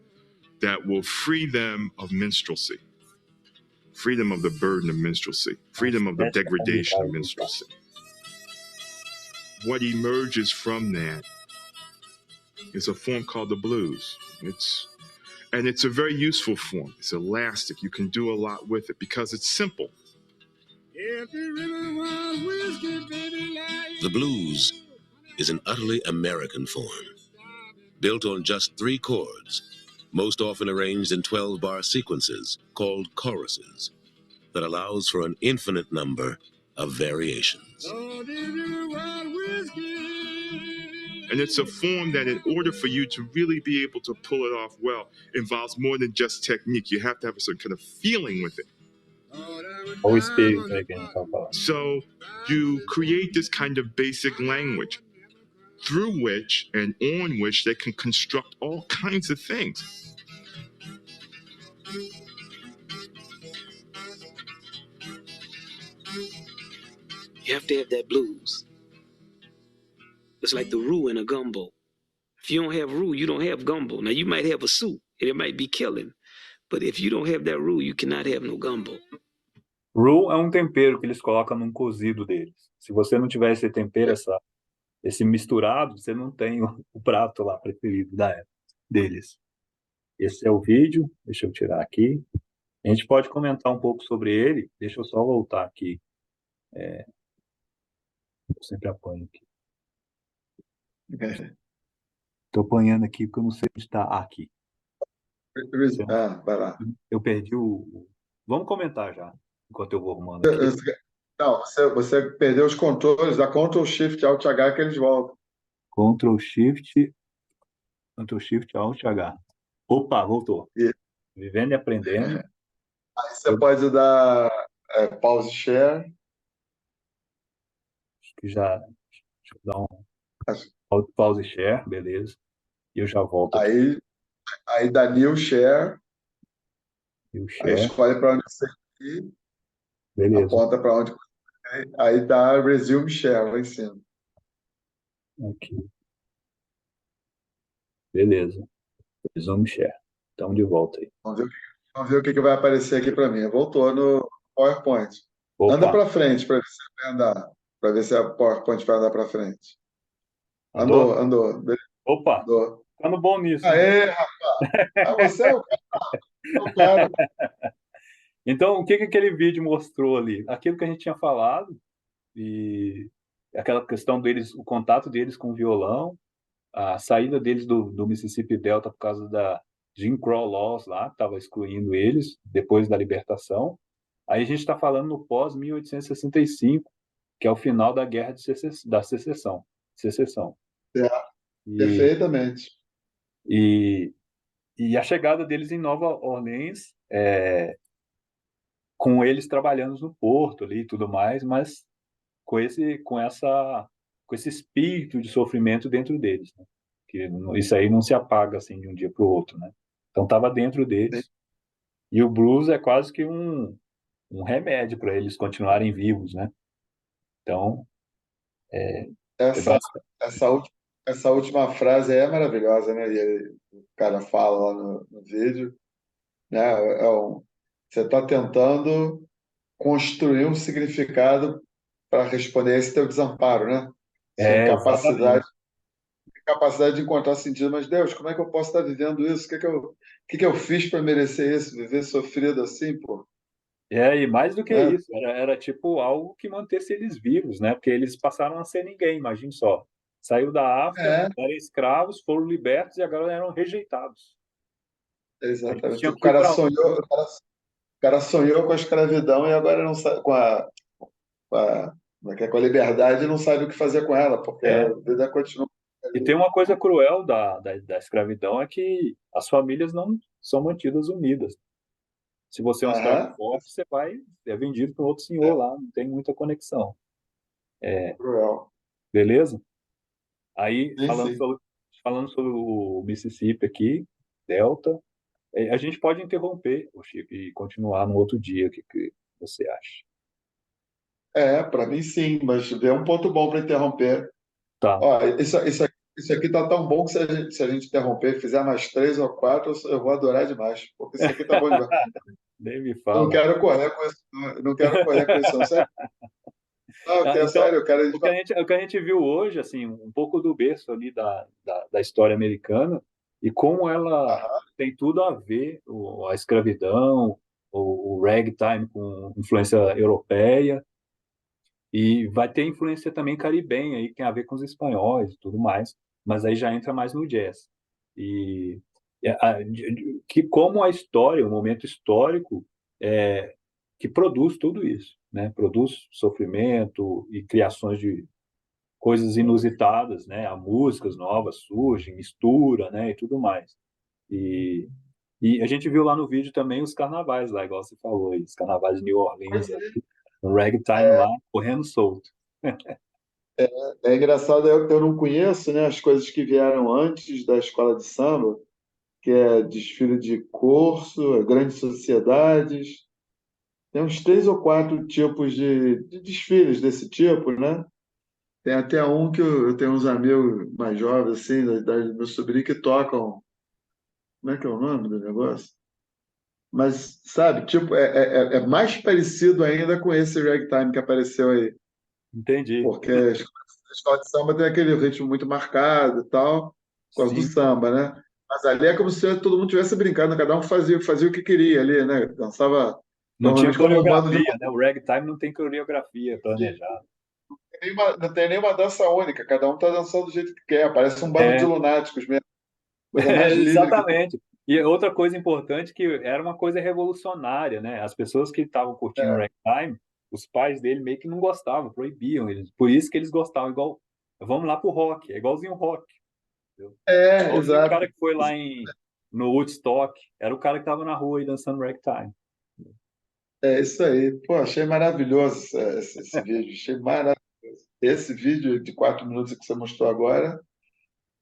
that will free them of minstrelsy, freedom of the burden of minstrelsy, freedom of the degradation of minstrelsy. What emerges from that is a form called the blues. It's a very useful form. It's elastic. You can do a lot with it because it's simple. The blues is an utterly American form, built on just 3 chords, most often arranged in 12-bar sequences called choruses, that allows for an infinite number of variations. And it's a form that, in order for you to really be able to pull it off well, involves more than just technique. You have to have a certain kind of feeling with it. O espírito aí que a gente tá falando. So you create this kind of basic language through which and on which they can construct all kinds of things. You have to have that blues. It's like the roux in a gumbo. If you don't have roux, you don't have gumbo. Now, you might have a soup, and it might be killing. But if you don't have that roux, you cannot have no gumbo. Roux é um tempero que eles colocam num cozido deles. Se você não tiver esse tempero, esse misturado, você não tem o prato lá preferido deles. Esse é o vídeo. Deixa eu tirar aqui. A gente pode comentar um pouco sobre ele. Deixa eu só voltar aqui. Eu sempre apanho aqui. Estou apanhando aqui porque eu não sei onde está aqui. Vai lá. Eu perdi o... Vamos comentar já, enquanto eu vou arrumando aqui. Não, você perdeu os controles, dá Ctrl Shift Alt H que eles voltam. Ctrl Shift Alt H. Opa, voltou. Isso. Vivendo e aprendendo. Aí você pode dar pause share. Acho que já... Deixa eu dar um pause share, beleza. E eu já volto aqui. Aí dá new share. New Aí share. escolhe para onde você quer. Beleza. Aponta para onde você quer. Aí dá resume share lá em cima. Aqui. Beleza. Resume share. Estamos de volta aí. Vamos ver o que vai aparecer aqui para mim. Voltou no PowerPoint. Opa. Anda para frente para ver se vai andar. Para ver se a PowerPoint vai andar para frente. Andou? Andou. Opa, Andou. ficando bom nisso. Aê, rapaz! Você é o cara. Então, o que aquele vídeo mostrou ali? Aquilo que a gente tinha falado, e aquela questão deles, o contato deles com o violão, a saída deles do Mississippi Delta por causa da Jim Crow Laws lá, que estava excluindo eles depois da libertação. Aí a gente está falando no pós-1865, que é o final da Guerra da Secessão. É, E, perfeitamente. e, e a chegada deles em Nova Orleans, com eles trabalhando no porto ali e tudo mais, mas com esse espírito de sofrimento dentro deles, né? Que isso aí não se apaga assim de um dia para o outro, né? Então estava dentro deles. E o blues é quase que um remédio para eles continuarem vivos, né? Então, Essa, essa última frase é maravilhosa, né? O cara fala lá no vídeo, né? Você está tentando construir um significado para responder a esse teu desamparo, né? Sua exatamente. incapacidade de encontrar sentido. Mas, Deus, como é que eu posso estar vivendo isso? O que eu fiz para merecer isso? Viver sofrido assim, pô? E mais do que Né? isso, era tipo algo que mantesse eles vivos, né? Porque eles passaram a ser ninguém, imagine só. Saiu da África, eram escravos, foram libertos e agora eram rejeitados. Eles Exatamente. tinham que ir para onde? O cara sonhou com a escravidão e agora não sabe com a, com a liberdade e não sabe o que fazer com ela, porque a vida continua. E tem uma coisa cruel da escravidão, é que as famílias não são mantidas unidas. Se você é um escravo forte, você é vendido para outro senhor lá, não tem muita conexão. Cruel. Beleza? Aí, Sim. falando sobre o Mississippi aqui, Delta, a gente pode interromper, o Chico, e continuar no outro dia. O que você acha? Para mim sim, mas é um ponto bom para interromper. Tá. Ó, isso aqui tá tão bom que se a gente interromper, fizer mais 3 ou 4, eu vou adorar demais, porque isso aqui tá bom demais. Nem me Eu fala. não quero correr com isso, não quero correr com isso, não. Sério? Não, Então, sério, eu quero. o que a gente viu hoje, assim, um pouco do berço ali da história americana e como ela tem tudo a ver, a escravidão, o ragtime com influência europeia, e vai ter influência também caribenha, aí tem a ver com os espanhóis e tudo mais, mas aí já entra mais no jazz. E que como a história, o momento histórico, que produz tudo isso, né? Produz sofrimento e criações de coisas inusitadas, né? As músicas novas surgem, mistura, né? E tudo mais. E a gente viu lá no vídeo também os carnavais lá, igual você falou, aí, os carnavais de New Orleans, um ragtime lá, correndo solto. É engraçado, eu não conheço, né, as coisas que vieram antes da escola de samba, que é desfile de curso, grandes sociedades. Tem uns 3 ou 4 tipos de desfiles desse tipo, né? Tem até um que eu tenho uns amigos mais jovens, assim, da idade do meu sobrinho, que tocam. Como é que é o nome do negócio? Mas, sabe, tipo, é mais parecido ainda com esse ragtime que apareceu aí. Entendi. Porque a escola de samba tem aquele ritmo muito marcado e tal, por causa do Sim. samba, né? Mas ali é como se todo mundo tivesse brincando, cada um fazia o que queria ali, né? Dançava Não tinha normalmente como um bando de. coreografia, né? O ragtime não tem coreografia planejada. Não tem nenhuma dança única, cada um está dançando do jeito que quer, parece um bando de lunáticos mesmo. Coisa mais livre que tem. Exatamente. E outra coisa importante que era uma coisa revolucionária, né? As pessoas que estavam curtindo o ragtime, os pais dele meio que não gostavam, proibiam eles. Por isso que eles gostavam igual, vamos lá pro rock, é igualzinho rock. Igualzinho Exato. o cara que foi lá no Woodstock, era o cara que estava na rua aí dançando ragtime. É isso aí. Pô, achei maravilhoso esse vídeo, achei maravilhoso. Esse vídeo de 4 minutos que você mostrou agora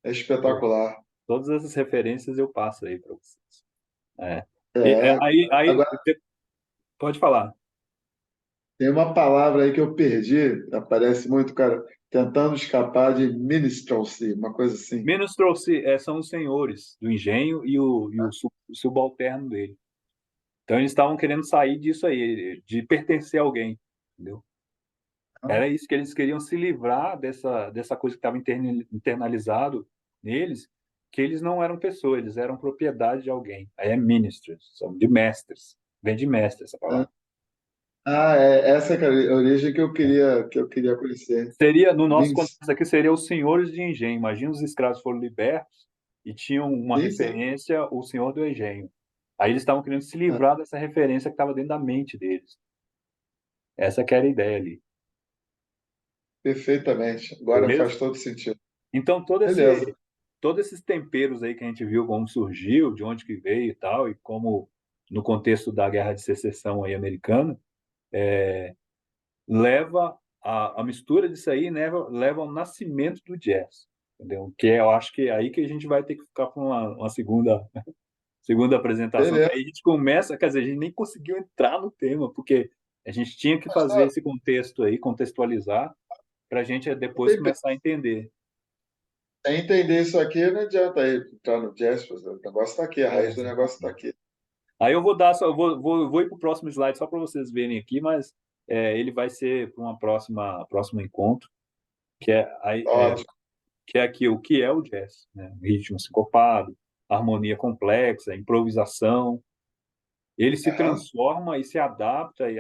é espetacular. Todas essas referências eu passo aí para vocês. Agora, Pode falar. tem uma palavra aí que eu perdi, aparece muito, cara, tentando escapar de minstrelsy, uma coisa assim. Minstrelsy são os senhores do engenho e o subalterno dele. Então eles estavam querendo sair disso aí, de pertencer a alguém, entendeu? Era isso que eles queriam, se livrar dessa coisa que estava internalizado neles, que eles não eram pessoas, eles eram propriedade de alguém. Aí é ministers, são de mestres. Vem de mestre essa palavra. Essa que é a origem que eu queria conhecer. Seria, no nosso Vince. contexto aqui, seria os senhores de engenho. Imagina os escravos foram libertos e tinham uma Sim, sim. referência, o senhor do engenho. Aí eles estavam querendo se Ah, livrar dessa referência que estava dentro da mente deles. Essa que era a ideia ali. perfeitamente. Agora Beleza? faz todo sentido. Então, Beleza. todos esses temperos aí que a gente viu como surgiu, de onde que veio e tal, e como no contexto da Guerra de Secessão aí americana, leva a mistura disso aí leva ao nascimento do jazz, entendeu? Que eu acho que é aí que a gente vai ter que ficar para uma segunda apresentação, que Beleza. aí a gente começa, quer dizer, a gente nem conseguiu entrar no tema, porque a gente tinha que Mas fazer esse contexto aí, contextualizar, para a gente depois tem, começar a entender. sem entender isso aqui, não adianta aí entrar no jazz, pois o negócio está aqui, a raiz do negócio está aqui. Aí eu vou dar só, eu vou ir para o próximo slide só para vocês verem aqui, mas ele vai ser para uma próximo encontro, que é, aí, Ótimo. que é aqui o que é o jazz, né? Ritmo sincopado, harmonia complexa, improvisação. Ele se Aham. transforma e se adapta e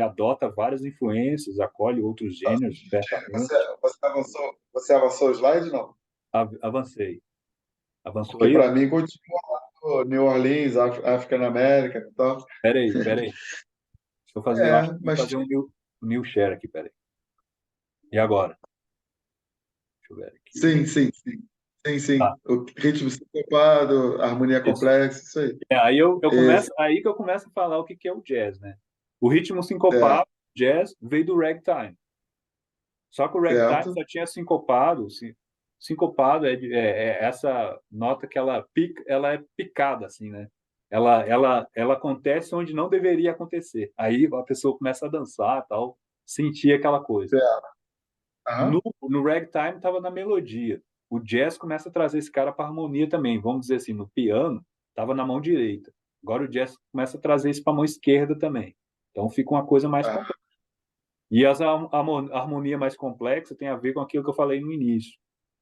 adota várias influências, acolhe outros gêneros Você, diversamente. você avançou o slide, não? Avancei. Avançou Porque aí? Ó. para mim continua lá no New Orleans, African American e tal. Peraí. Deixa eu fazer, eu acho que eu vou Mas fazer um new share aqui, peraí. E agora? Deixa eu ver aqui. sim, sim, sim. Sim, Tá, sim. O ritmo sincopado, harmonia isso. complexa, isso aí. Eu Esse, começo, aí que eu começo a falar o que é o jazz, né? O ritmo sincopado, certo, jazz, veio do ragtime. Só que o ragtime certo. só tinha sincopado. Sincopado é essa nota que ela é picada, assim, né? Ela acontece onde não deveria acontecer. Aí a pessoa começa a dançar, tal, sentir aquela coisa. Certo. Aham. No ragtime estava na melodia. O jazz começa a trazer esse cara para harmonia também. Vamos dizer assim, no piano estava na mão direita. Agora o jazz começa a trazer isso para a mão esquerda também. Então fica uma coisa mais Aham. complexa. E a harmonia mais complexa tem a ver com aquilo que eu falei no início,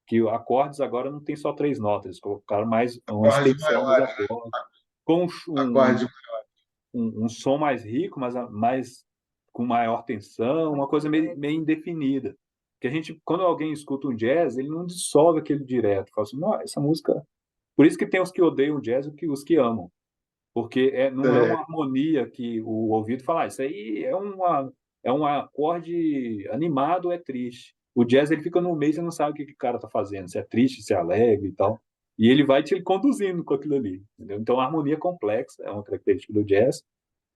que acordes agora não tem só três notas, eles colocaram mais uma Acorde extensão dos maior, acordes, com acorde. um som mais rico, mas com maior tensão, uma coisa meio indefinida. Que a gente, quando alguém escuta um jazz, ele não dissolve aquele direto, fala assim, não, essa música. Por isso que tem os que odeiam o jazz e os que amam, porque não é uma harmonia que o ouvido fala, isso aí é um acorde animado ou é triste. O jazz ele fica no meio, você não sabe o que o cara está fazendo, se é triste, se é alegre e tal. E ele vai te conduzindo com aquilo ali. Entendeu? Então a harmonia complexa é uma característica do jazz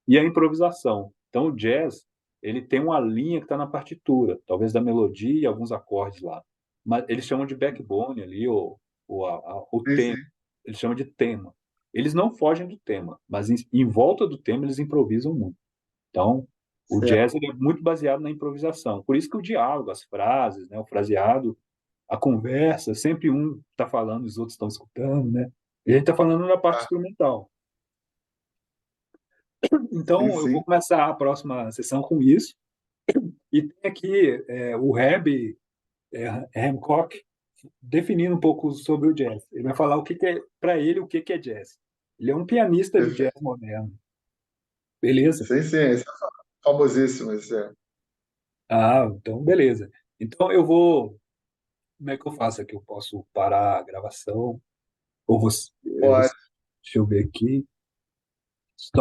e a improvisação. Então o jazz ele tem uma linha que está na partitura, talvez da melodia e alguns acordes lá. Mas eles chamam de backbone ali, o Sim, tema. sim. Eles chamam de tema. Eles não fogem do tema, mas em volta do tema eles improvisam muito. Então, o Certo. jazz ele é muito baseado na improvisação. Por isso que o diálogo, as frases, né, o fraseado, a conversa, sempre um está falando, os outros estão escutando, né? E a gente está falando na parte Ah, instrumental. sim, Então, eu vou sim. começar a próxima sessão com isso. E tem aqui o Herbie Hancock definindo um pouco sobre o jazz. Ele vai falar o que é, para ele, o que é jazz. Ele é um pianista de jazz Perfeito. moderno. Beleza? Sim, sim. Esse é famosíssimo. Esse é. Ah, então beleza. Então eu vou. Como é que eu faço aqui? Eu posso parar a gravação? Ou você. Pode. Deixa eu ver aqui.